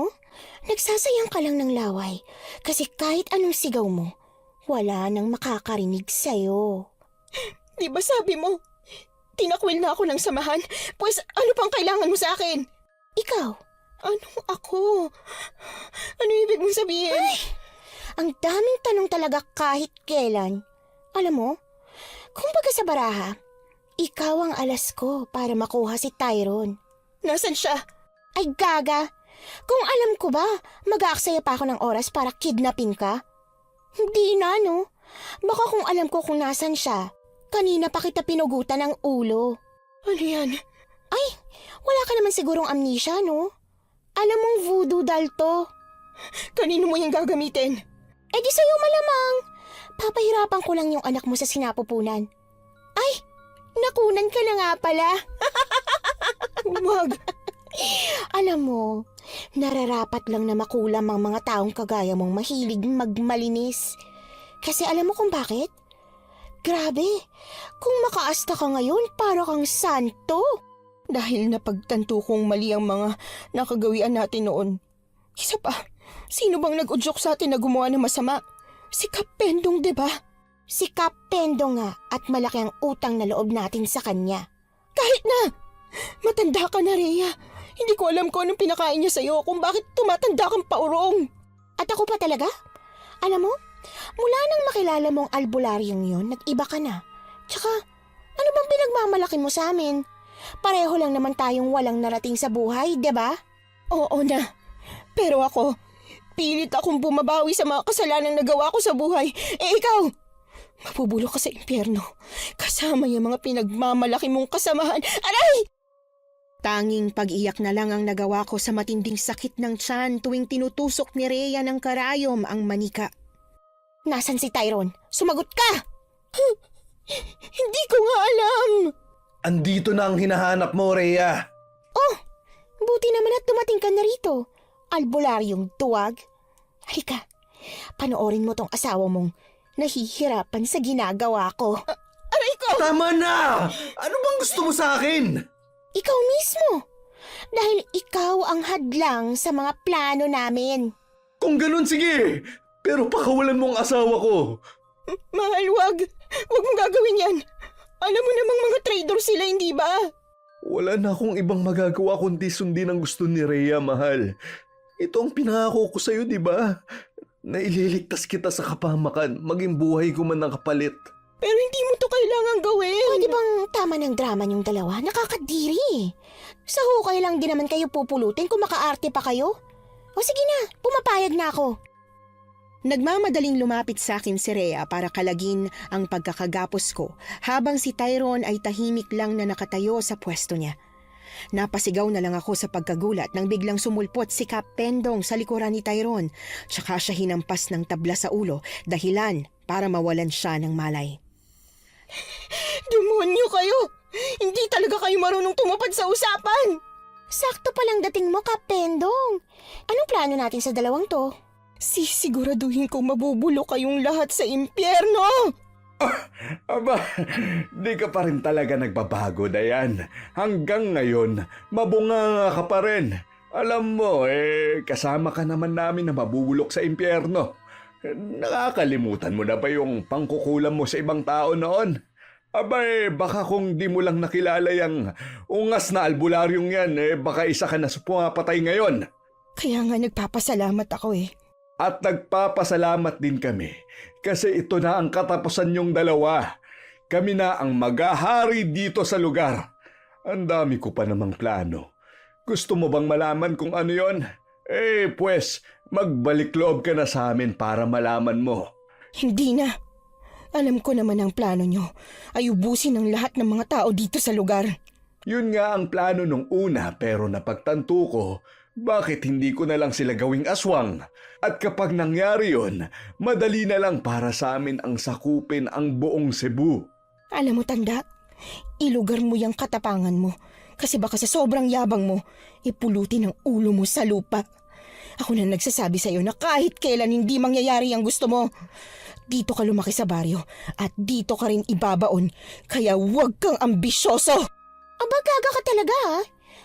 nagsasayang ka lang ng laway. Kasi kahit anong sigaw mo, wala nang makakarinig sa'yo. Di ba sabi mo, tinakwil na ako ng samahan? Pues ano pang kailangan mo sa akin? Ikaw, Ano ako? Ano ibig mong sabihin? ang daming tanong talaga kahit kailan. Alam mo, kumbaga sa baraha, ikaw ang alas ko para makuha si Tyrone. Nasaan siya? Ay gaga, kung alam ko ba, mag-aaksaya pa ako ng oras para kidnapin ka? Hindi na, no? Baka kung alam ko kung nasan siya, kanina pa kita pinugutan ng ulo. Ano yan? Ay, wala ka naman sigurong amnesia, no? Alam mong voodoo doll to. Kanino mo yung gagamitin? Eh di sa'yo malamang. Papahirapan ko lang yung anak mo sa sinapupunan. Ay, nakunan ka na nga pala. Huwag. Alam mo, nararapat lang na makulam ang mga taong kagaya mong mahilig magmalinis. Kasi alam mo kung bakit? Grabe, kung makaasta ka ngayon, para kang santo. Dahil napagtanto kong mali ang mga nakagawian natin noon. Isa pa, sino bang nag-udyok sa atin na gumawa ng masama? Si Kapendong, di ba? Si Kapendo nga at malaki ang utang na loob natin sa kanya. Kahit na! Matanda ka na, Rhea. Hindi ko alam kung anong pinakain niya sa'yo, kung bakit tumatanda kang paurong. At ako pa talaga? Alam mo, mula nang makilala mong albularyong yun, nag-iba ka na. Tsaka, ano bang pinagmamalaki mo sa amin? Pareho lang naman tayong walang narating sa buhay, di ba? Oo na. Pero ako, pilit akong bumabawi sa mga kasalanang nagawa ko sa buhay. Eh ikaw, mabubulok ka sa impyerno. Kasama yung mga pinagmamalaki mong kasamahan. Aray! Tanging pag-iyak na lang ang nagawa ko sa matinding sakit ng tiyan tuwing tinutusok ni Rhea ng karayom ang manika. Nasaan si Tyrone? Sumagot ka! Hindi ko nga alam. Andito na ang hinahanap mo, Rhea. Oh, buti naman at dumating ka na rito. Albularyong tuwag. Halika, panoorin mo tong asawa mong nahihirapan sa ginagawa ko. Aray ko! Tama na! Ano bang gusto mo sa akin? Ikaw mismo. Dahil ikaw ang hadlang sa mga plano namin. Kung ganun, sige. Pero pakawalan mo ang asawa ko. Mahal, wag. Wag mong gagawin yan. Alam mo namang mga traitor sila, hindi ba? Wala na akong ibang magagawa kundi sundin ang gusto ni Rhea, mahal. Ito ang pinangako ko sa'yo, di ba? Na ililigtas kita sa kapahamakan, maging buhay ko man ang kapalit. Pero hindi mo to kailangan gawin. Pwede bang tama ng drama niyong dalawa? Nakakadiri. Sa hukay lang din naman kayo pupulutin kung makaarte pa kayo. O sige na, pumapayag na ako. Nagmamadaling lumapit sa akin si Rhea para kalagin ang pagkakagapos ko habang si Tyrone ay tahimik lang na nakatayo sa pwesto niya. Napasigaw na lang ako sa pagkagulat nang biglang sumulpot si Kapendong sa likuran ni Tyrone tsaka siya hinampas ng tabla sa ulo dahilan para mawalan siya ng malay. Demonyo kayo! Hindi talaga kayo marunong tumupad sa usapan! Sakto palang dating mo, Kapendong. Anong plano natin sa dalawang to? Sisiguraduhin kong mabubulo kayong lahat sa impyerno! Aba, di ka pa rin talaga nagbabago, Dayan. Hanggang ngayon, mabunganga ka pa rin. Alam mo, kasama ka naman namin na mabubulok sa impyerno. Nakakalimutan mo na ba yung pangkukulam mo sa ibang tao noon? Aba, baka kung di mo lang nakilala yung ungas na albularyong yan, baka isa ka na sa pumapatay ngayon. Kaya nga nagpapasalamat ako eh. At nagpapasalamat din kami kasi ito na ang katapusan niyong dalawa. Kami na ang maghahari dito sa lugar. Ang dami ko pa namang plano. Gusto mo bang malaman kung ano yon? Pues, magbalik loob ka na sa amin para malaman mo. Hindi na. Alam ko naman ang plano nyo. Ay ubusin ang lahat ng mga tao dito sa lugar. Yun nga ang plano nung una pero napagtanto ko, bakit hindi ko na lang sila gawing aswang? At kapag nangyari yun, madali na lang para sa amin ang sakupin ang buong Cebu. Alam mo, Tanda, ilugar mo yung katapangan mo. Kasi baka sa sobrang yabang mo, ipulutin ang ulo mo sa lupa. Ako na nagsasabi sa'yo na kahit kailan hindi mangyayari ang gusto mo. Dito ka lumaki sa baryo at dito ka rin ibabaon. Kaya huwag kang ambisyoso! Aba, gaga ka talaga ha?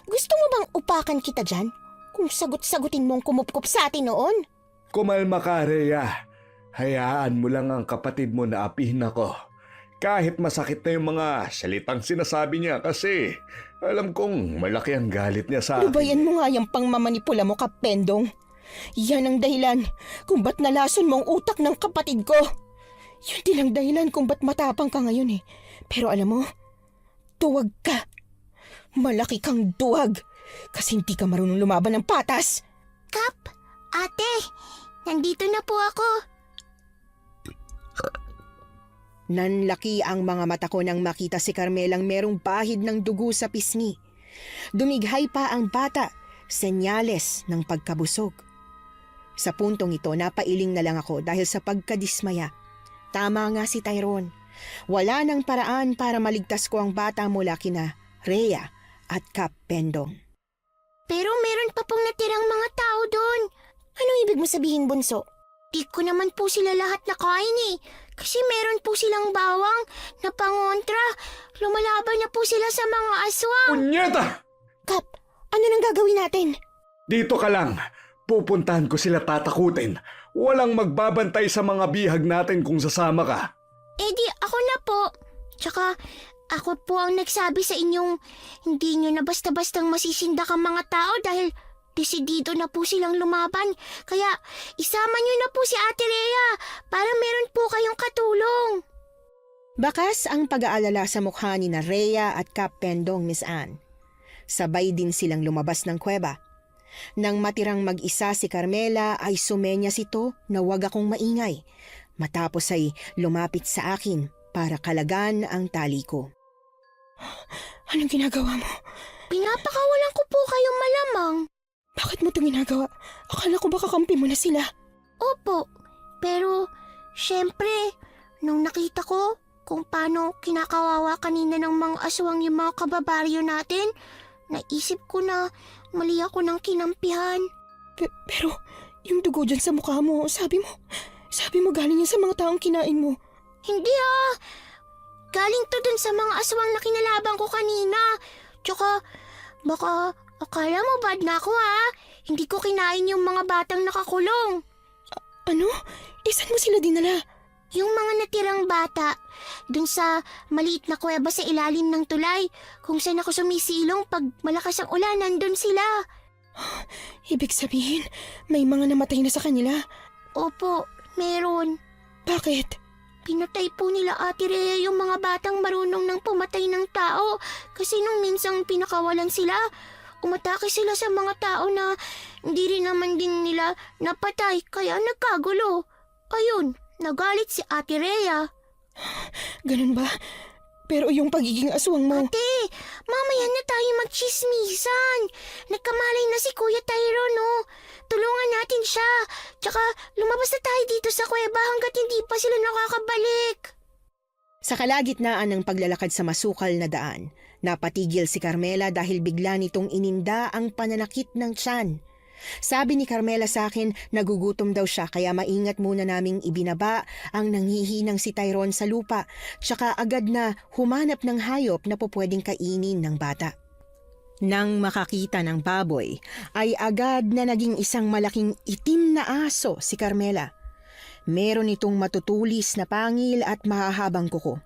Gusto mo bang upakan kita dyan? Kung sagot-sagutin mong kumupkup sa atin noon? Kumalma ka, Rhea. Hayaan mo lang ang kapatid mo na apihin ako. Kahit masakit na yung mga salitang sinasabi niya kasi alam kong malaki ang galit niya sa akin. Lubayan mo nga yung pangmamanipula mo, Kapendong. Yan ang dahilan kung ba't nalason mo ang utak ng kapatid ko. Yun din ang dahilan kung ba't matapang ka ngayon eh. Pero alam mo, duwag ka. Malaki kang duwag kasi hindi ka marunong lumaban ng patas. Kap, ate, nandito na po ako. Nanlaki ang mga mata ko nang makita si Carmelang merong bahid ng dugo sa pisngi. Dumighay pa ang bata, senyales ng pagkabusog. Sa puntong ito, napailing na lang ako dahil sa pagkadismaya. Tama nga si Tyrone. Wala nang paraan para maligtas ko ang bata mula kina Rhea at Kapendong. Pero meron pa pong natirang mga tao doon. Anong ibig mo sabihin, Bunso? Di ko naman po sila lahat nakain eh. Kasi meron po silang bawang na pangontra. Lumalaban na po sila sa mga aswang. Punyeta! Kap, ano nang gagawin natin? Dito ka lang. Pupuntahan ko sila tatakutin. Walang magbabantay sa mga bihag natin kung sasama ka. Eh di ako na po. Tsaka ako po ang nagsabi sa inyong hindi nyo na basta-bastang masisindak ang mga tao dahil desidido na po silang lumaban. Kaya isama nyo na po si Ate Rhea para meron po kayong katulong. Bakas ang pag-aalala sa mukha ni na Rhea at Kapendong, Miss Anne. Sabay din silang lumabas ng kuweba. Nang matirang mag-isa si Carmela ay sumenyas ito na huwag akong maingay. Matapos ay lumapit sa akin para kalagan ang tali ko. Anong ginagawa mo? Pinapakawalan ko po kayong malamang. Bakit mo ito ginagawa? Akala ko baka kampi mo na sila. Opo, pero syempre, nung nakita ko kung paano kinakawawa kanina ng mga aswang yung mga kababaryo natin, naisip ko na mali ako ng kinampihan. Pero yung dugo dyan sa mukha mo, sabi mo galing yan sa mga taong kinain mo. Hindi ah, galing to dun sa mga aswang na kinalaban ko kanina. Tsaka, baka akala mo bad na ako ha? Hindi ko kinain yung mga batang nakakulong. Ano? Saan mo sila dinala? Yung mga natirang bata, dun sa maliit na kuweba sa ilalim ng tulay, kung saan ako sumisilong pag malakas ang ulan, nandun sila. Ibig sabihin, may mga namatay na sa kanila. Opo, meron. Bakit? Pinatay po nila Ate Rhea yung mga batang marunong nang pumatay ng tao kasi nung minsang pinakawalan sila, umatake sila sa mga tao na hindi rin naman din nila napatay kaya nagkagulo. Ayun, nagalit si Ate Rhea. Ganun ba? Pero yung pagiging aswang mo... Ate, mamaya na tayo magchismisan. Nagkamalay na si Kuya Tyrone, no? Tulungan natin siya. Tsaka lumabas na tayo dito sa kuweba hanggat hindi pa sila nakakabalik. Sa kalagitnaan ng paglalakad sa masukal na daan, napatigil si Carmela dahil bigla nitong ininda ang pananakit ng tiyan. Sabi ni Carmela sa akin, nagugutom daw siya kaya maingat muna naming ibinaba ang nanghihinang si Tyrone sa lupa, tsaka agad na humanap ng hayop na pupwedeng kainin ng bata. Nang makakita ng baboy, ay agad na naging isang malaking itim na aso si Carmela. Meron itong matutulis na pangil at mahahabang kuko.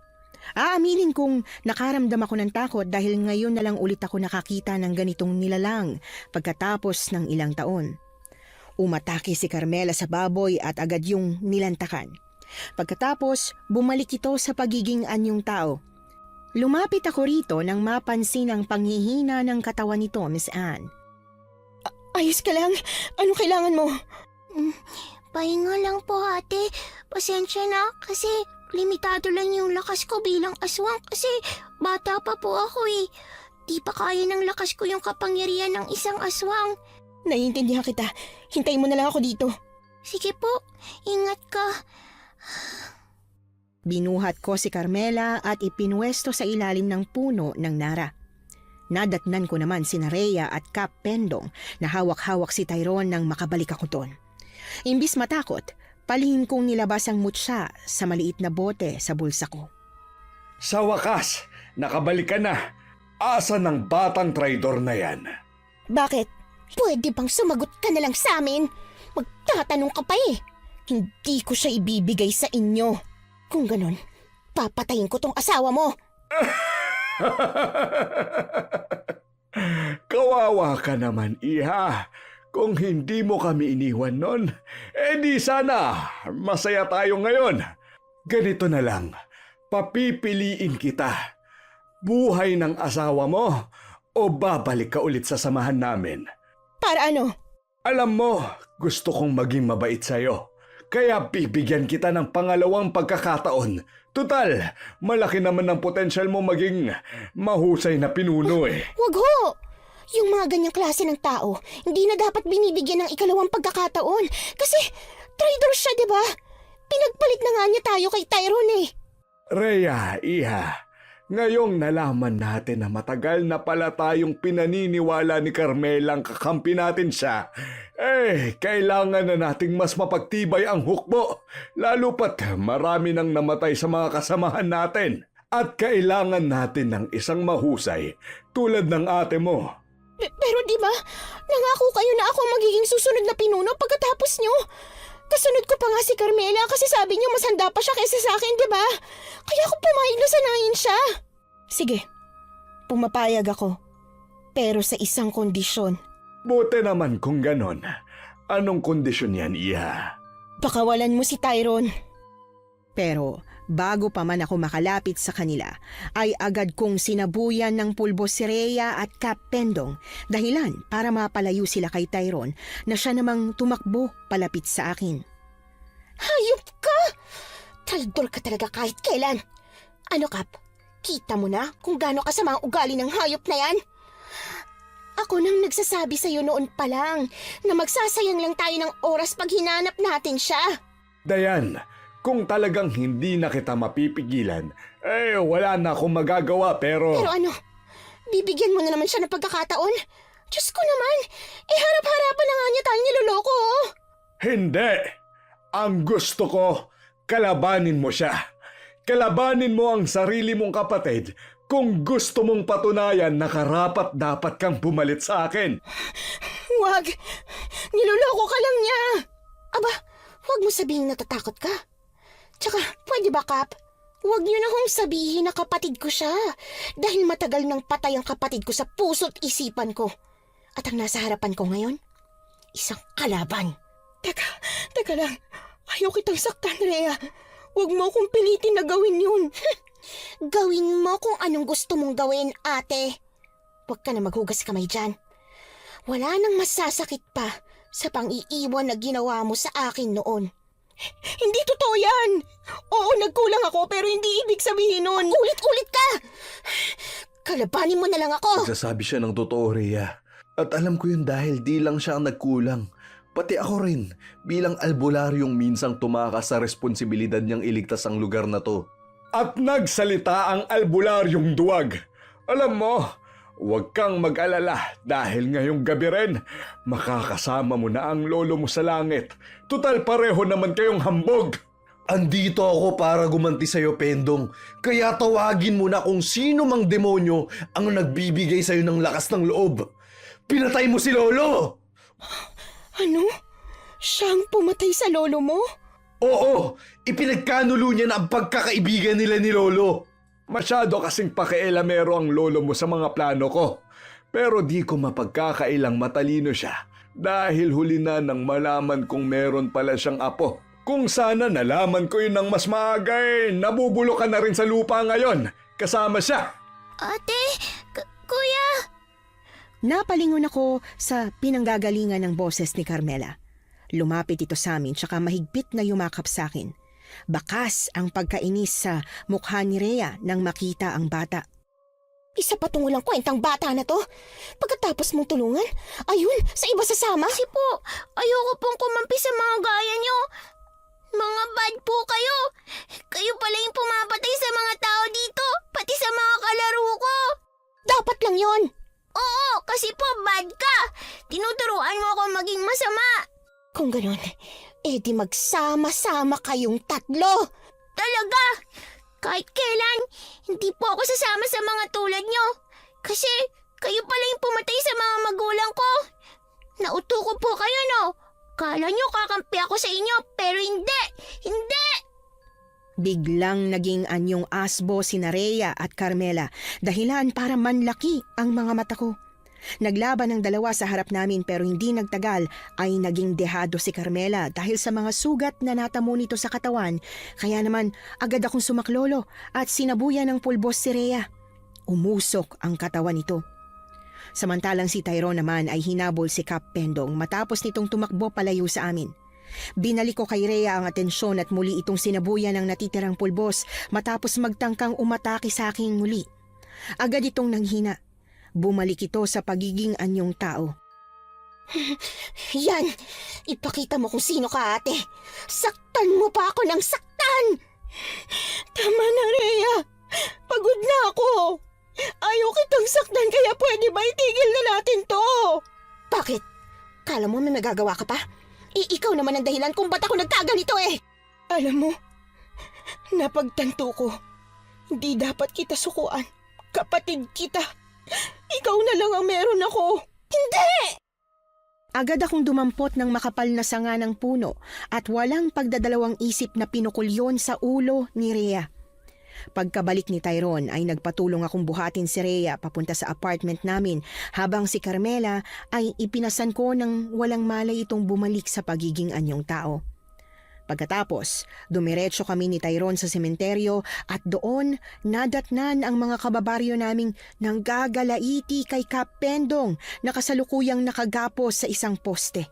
Aaminin kong nakaramdam ako ng takot dahil ngayon na lang ulit ako nakakita ng ganitong nilalang pagkatapos ng ilang taon. Umatake si Carmela sa baboy at agad yung nilantakan. Pagkatapos, bumalik ito sa pagiging anyong tao. Lumapit ako rito nang mapansin ang panghihina ng katawan nito, Miss Anne. Ayos ka lang? Anong kailangan mo? Pahinga lang po ate. Pasensya na kasi limitado lang yung lakas ko bilang aswang kasi bata pa po ako eh. Di pa kaya ng lakas ko yung kapangyarihan ng isang aswang. Naiintindihan kita. Hintayin mo na lang ako dito. Sige po, ingat ka. Binuhat ko si Carmela at ipinwesto sa ilalim ng puno ng nara. Nadatnan ko naman si Rhea at Cap Pendong na hawak-hawak si Tyrone nang makabalik ako doon. Imbis matakot, palihim kong nilabas ang mutya sa maliit na bote sa bulsa ko. Sa wakas, nakabalik ka na. Asa ng batang traidor na yan? Bakit? Pwede bang sumagot ka na lang sa amin? Magtatanong ka pa eh. Hindi ko siya ibibigay sa inyo. Kung ganun, papatayin ko tong asawa mo. Kawawa ka naman, iha. Kung hindi mo kami iniwan nun, di sana masaya tayo ngayon. Ganito na lang, papipiliin kita. Buhay ng asawa mo o babalik ka ulit sa samahan namin. Para ano? Alam mo, gusto kong maging mabait sa'yo. Kaya bibigyan kita ng pangalawang pagkakataon. Tutal, malaki naman ang potensyal mo maging mahusay na pinuno eh. Wag ho! Yung mga ganyang klase ng tao, hindi na dapat binibigyan ng ikalawang pagkakataon. Kasi, traitor siya, di ba? Pinagpalit na nga niya tayo kay Tyrone eh. Rhea, iha, ngayong nalaman natin na matagal na pala tayong pinaniniwala ni Carmela ang kakampi natin siya, kailangan na nating mas mapagtibay ang hukbo, lalo pat marami nang namatay sa mga kasamahan natin. At kailangan natin ng isang mahusay tulad ng ate mo. Pero di ba, nangako kayo na ako magiging susunod na pinuno pagkatapos nyo. Kasunod ko pa nga si Carmela kasi sabi niyo mas handa pa siya kaysa sa akin, di ba? Kaya ako pumayag na sanayin siya. Sige, pumapayag ako. Pero sa isang kondisyon. Buti naman kung ganon. Anong kondisyon yan, iha? Pakawalan mo si Tyrone. Pero bago pa man ako makalapit sa kanila, ay agad kong sinabuyan ng pulbo si Rhea at Cap Pendong, dahilan para mapalayo sila kay Tyrone na siya namang tumakbo palapit sa akin. Hayop ka! Traidor ka talaga kahit kailan. Ano, Cap? Kita mo na kung gaano kasama ang ugali ng hayop na yan? Ako nang nagsasabi sa'yo noon pa lang na magsasayang lang tayo ng oras pag hinanap natin siya. Dayan, kung talagang hindi na kita mapipigilan, wala na akong magagawa pero... Pero ano, bibigyan mo na naman siya ng pagkakataon? Diyos ko naman, harap-harapan na nga niya tayo niloloko, oh. Hindi! Ang gusto ko, kalabanin mo siya. Kalabanin mo ang sarili mong kapatid kung gusto mong patunayan na karapat dapat kang pumalit sa akin. Wag! Niloloko ka lang niya! Aba, wag mo sabihin natatakot ka. Tsaka, pwede ba, Cap? Huwag niyo na kong sabihin na kapatid ko siya dahil matagal nang patay ang kapatid ko sa puso't isipan ko. At ang nasa harapan ko ngayon, isang kalaban. Teka lang. Ayaw kitang saktan, Rhea. Huwag mo akong pilitin na gawin yun. Gawin mo kung anong gusto mong gawin, ate. Huwag ka na maghugas kamay dyan. Wala nang masasakit pa sa pang-iiwan na ginawa mo sa akin noon. Hindi totoo yan. Oo, nagkulang ako pero hindi ibig sabihin nun. Ulit-ulit ka! Kalabanin mo na lang ako. Nagsasabi siya ng totoo, Rhea. At alam ko yun dahil di lang siya ang nagkulang. Pati ako rin, bilang albularyong minsang tumakas sa responsibilidad niyang iligtas ang lugar na to. At nagsalita ang albularyong duwag. Alam mo, huwag kang mag-alala dahil ngayong gabi rin, makakasama mo na ang lolo mo sa langit. Tutal pareho naman kayong hambog. Andito ako para gumanti sa'yo, Pendong. Kaya tawagin mo na kung sino mang demonyo ang nagbibigay sa'yo ng lakas ng loob. Pinatay mo si Lolo! Ano? Siyang pumatay sa lolo mo? Oo, ipinagkanulo niya na ang pagkakaibigan nila ni Lolo. Masyado kasing pakialamero ang lolo mo sa mga plano ko. Pero di ko mapagkakailang matalino siya dahil huli na nang malaman kong meron pala siyang apo. Kung sana nalaman ko yun ng mas maaga nabubulo ka na rin sa lupa ngayon. Kasama siya. Ate, kuya. Napalingon ako sa pinanggagalingan ng boses ni Carmela. Lumapit ito sa amin tsaka mahigpit na yumakap sa akin. Bakas ang pagkainis sa mukha ni Rhea nang makita ang bata. Isa pa tong walang kwentang bata na to. Pagkatapos mong tulungan, ayun, sa iba sasama. Kasi po, ayoko pong kumampi sa mga gaya nyo. Mga bad po kayo. Kayo pala yung pumapatay sa mga tao dito, pati sa mga kalaro ko. Dapat lang yon. Oo, kasi po bad ka. Tinuturuan mo ako maging masama. Kung ganun, di magsama-sama kayong tatlo. Talaga? Kahit kailan, hindi po ako sasama sa mga tulad nyo. Kasi kayo pala yung pumatay sa mga magulang ko. Nauto ko po kayo, no? Kala nyo kakampi ako sa inyo, pero hindi! Hindi! Biglang naging anyong asbo si Rhea at Carmela, dahilan para manlaki ang mga mata ko. Naglaban ang dalawa sa harap namin pero hindi nagtagal ay naging dehado si Carmela dahil sa mga sugat na natamo nito sa katawan. Kaya naman agad akong sumaklolo at sinabuyan ng pulbos si Rhea. Umusok ang katawan nito. Samantalang si Tyrone naman ay hinabol si Kap Pendong matapos nitong tumakbo palayo sa amin. Binalik ko kay Rhea ang atensyon at muli itong sinabuyan ng natitirang pulbos matapos magtangkang umatake sa aking muli. Agad itong nanghina. Bumalik ito sa pagiging anyong tao. Yan! Ipakita mo kung sino ka, ate. Saktan mo pa ako ng saktan! Tama na, Rhea. Pagod na ako. Ayaw kitang saktan kaya pwede ba itigil na natin to? Bakit? Kala mo may magagawa ka pa? Ikaw naman ang dahilan kung ba't ako nagkaganito eh! Alam mo, napagtanto ko. Hindi dapat kita sukuan. Kapatid kita. Ikaw na lang ang meron ako. Hindi! Agad akong dumampot ng makapal na sanga ng puno at walang pagdadalawang isip na pinukul yon sa ulo ni Rhea. Pagkabalik ni Tyrone ay nagpatulong akong buhatin si Rhea papunta sa apartment namin habang si Carmela ay ipinasan ko ng walang malay itong bumalik sa pagiging anyong tao. Pagkatapos, dumiretso kami ni Tyrone sa sementeryo at doon nadatnan ang mga kababaryo naming nanggagalaiti kay Kap Pendong na kasalukuyang nakagapos sa isang poste.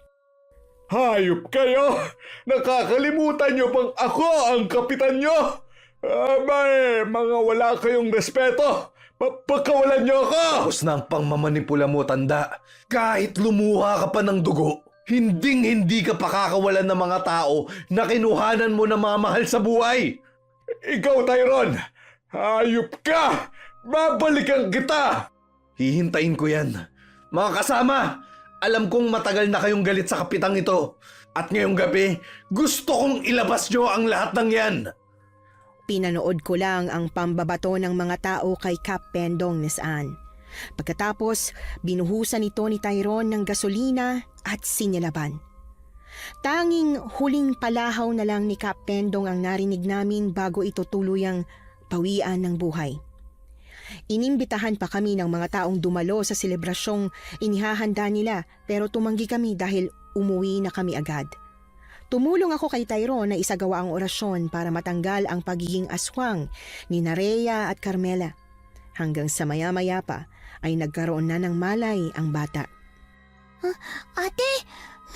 Hayop kayo! Nakakalimutan nyo bang ako ang kapitan nyo? Abay, mga wala kayong respeto. Pagkawalan nyo ako! Tapos na ang pangmamanipula mo, tanda. Kahit lumuha ka pa ng dugo, hindi ka pakakawalan ng mga tao na kinuhanan mo na mamahal sa buhay. Ikaw, Tyrone! Hayop ka! Babalikan kita! Hihintayin ko yan. Mga kasama, alam kong matagal na kayong galit sa kapitang ito. At ngayong gabi, gusto kong ilabas nyo ang lahat ng yan. Pinanood ko lang ang pambabato ng mga tao kay Kap Pendong ni Saan. Pagkatapos, binuhusan ito ni Tyrone ng gasolina at sinyalaban. Tanging huling palahaw na lang ni Kap Pendong ang narinig namin bago ito tuluyang pawian ng buhay. Inimbitahan pa kami ng mga taong dumalo sa selebrasyong inihahanda nila pero tumanggi kami dahil umuwi na kami agad. Tumulong ako kay Tyrone na isagawa ang orasyon para matanggal ang pagiging aswang ni Rhea at Carmela. Hanggang sa maya-maya pa ay nagkaroon na ng malay ang bata. Ate,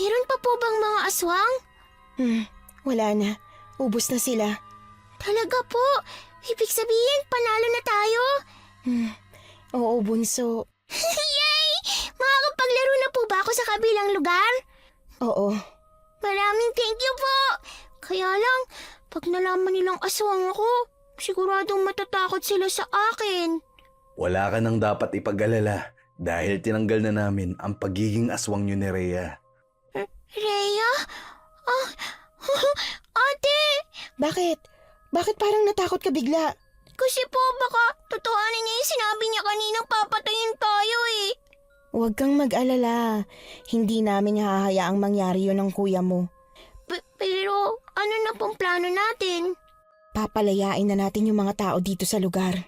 meron pa po bang mga aswang? Wala na. Ubus na sila. Talaga po? Ibig sabihin, panalo na tayo? Oo, bunso. Yay! Makakapaglaro na po ba ako sa kabilang lugar? Oo. Maraming thank you po. Kaya lang, pag nalaman nilang aswang ako, Siguradong matatakot sila sa akin. Wala ka nang dapat ipag-alala dahil tinanggal na namin ang pagiging aswang niyo ni Rhea. Rhea? Ah, ate! Bakit? Bakit parang natakot ka bigla? Kasi po baka totohanin niya yung sinabi niya kaninang papatayin tayo eh. Huwag kang mag-alala. Hindi namin hahayaang mangyari yun ng kuya mo. Pero ano na pong plano natin? Papalayain na natin yung mga tao dito sa lugar.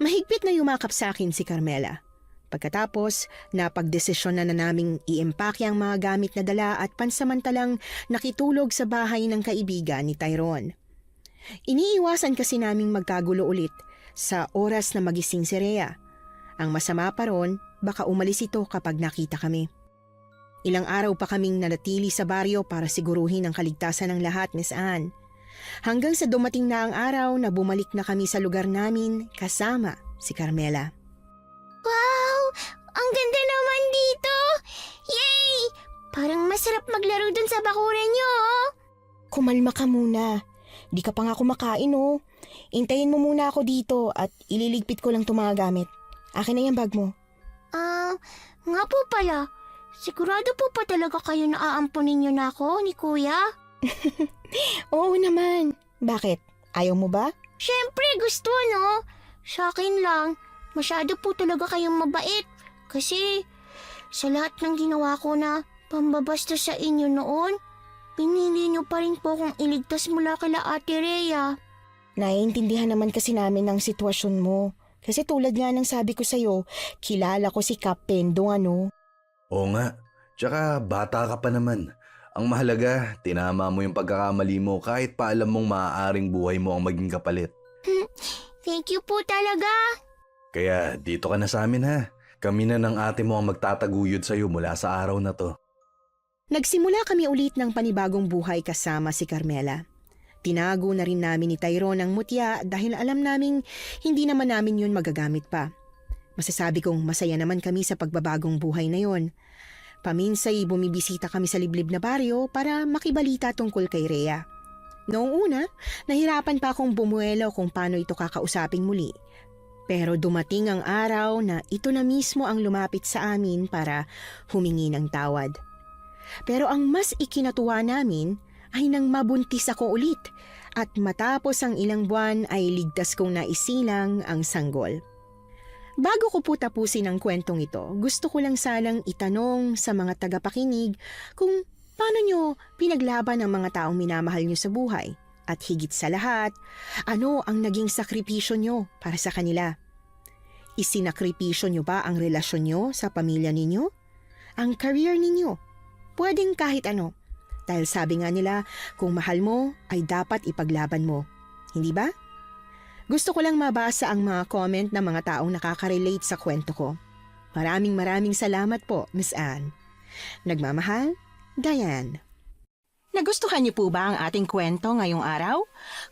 Mahigpit na yumakap sa akin si Carmela. Pagkatapos, napagdesisyon na naming iimpake ang mga gamit na dala at pansamantalang nakitulog sa bahay ng kaibigan ni Tyrone. Iniiwasan kasi naming magkagulo ulit sa oras na magising si Rhea. Ang masama pa ron, baka umalis ito kapag nakita kami. Ilang araw pa kaming nanatili sa baryo para siguruhin ang kaligtasan ng lahat, Miss Anne. Hanggang sa dumating na ang araw na bumalik na kami sa lugar namin kasama si Carmela. Wow! Ang ganda naman dito! Yay! Parang masarap maglaro dun sa bakuran niyo, oh. Kumalma ka muna. Di ka pa nga kumakain, oh. Intayin mo muna ako dito at ililigpit ko lang itong mga gamit. Akin na yung bag mo. Nga po pala. Sigurado po pa talaga kayo na aampunin niyo na ako ni Kuya? Oo naman. Bakit? Ayaw mo ba? Siyempre gusto, no? Sa akin lang, masyado po talaga kayong mabait. Kasi sa lahat ng ginawa ko na pambabasta sa inyo noon, pinili niyo pa rin po kung iligtas mula kila Ate Rhea. Naiintindihan naman kasi namin ang sitwasyon mo. Kasi tulad nga ng sabi ko sa'yo, kilala ko si Kap Pendong, ano? Oo nga, tsaka bata ka pa naman. Ang mahalaga, tinama mo yung pagkakamali mo kahit pa alam mong maaaring buhay mo ang maging kapalit. Thank you po talaga. Kaya dito ka na sa amin ha. Kami na ng ate mo ang magtataguyod sa'yo mula sa araw na to. Nagsimula kami ulit ng panibagong buhay kasama si Carmela. Tinago na rin namin ni Tyrone ang mutya dahil alam naming hindi naman namin yun magagamit pa. Masasabi kong masaya naman kami sa pagbabagong buhay na yon. Paminsay bumibisita kami sa liblib na baryo para makibalita tungkol kay Rhea. Noong una, nahirapan pa akong bumuelo kung paano ito kakausaping muli. Pero dumating ang araw na ito na mismo ang lumapit sa amin para humingi ng tawad. Pero ang mas ikinatuwa namin ay nang mabuntis ako ulit at matapos ang ilang buwan ay ligtas kong naisilang ang sanggol. Bago ko po tapusin ang kwentong ito, gusto ko lang sanang itanong sa mga tagapakinig kung paano nyo pinaglaban ang mga taong minamahal nyo sa buhay at higit sa lahat, ano ang naging sakripisyo nyo para sa kanila? Isinakripisyo nyo ba ang relasyon nyo sa pamilya ninyo? Ang career ninyo? Pwedeng kahit ano. Dahil sabi nga nila, kung mahal mo ay dapat ipaglaban mo. Hindi ba? Gusto ko lang mabasa ang mga comment ng mga taong nakaka-relate sa kwento ko. Maraming salamat po, Miss Anne. Nagmamahal, Diane. Nagustuhan niyo po ba ang ating kwento ngayong araw?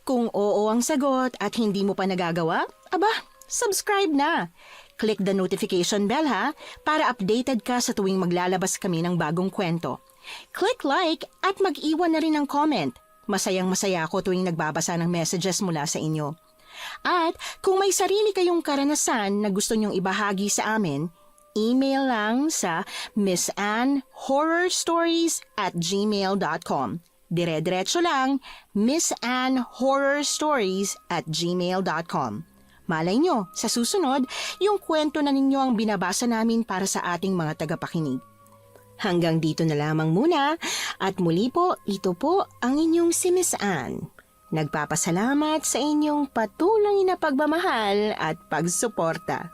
Kung oo ang sagot at hindi mo pa nagagawa, aba, subscribe na. Click the notification bell ha, para updated ka sa tuwing maglalabas kami ng bagong kwento. Click like at mag-iwan na rin ng comment. Masayang-masaya ako tuwing nagbabasa ng messages mula sa inyo. At kung may sarili kayong karanasan na gusto nyong ibahagi sa amin, email lang sa missanhorrorstories@gmail.com. Dire-diretso lang, missanhorrorstories@gmail.com. Malay nyo, sa susunod, yung kwento na ninyo ang binabasa namin para sa ating mga tagapakinig. Hanggang dito na lamang muna at muli po, ito po ang inyong si Miss Anne. Nagpapasalamat sa inyong patuloy na pagmamahal at pagsuporta.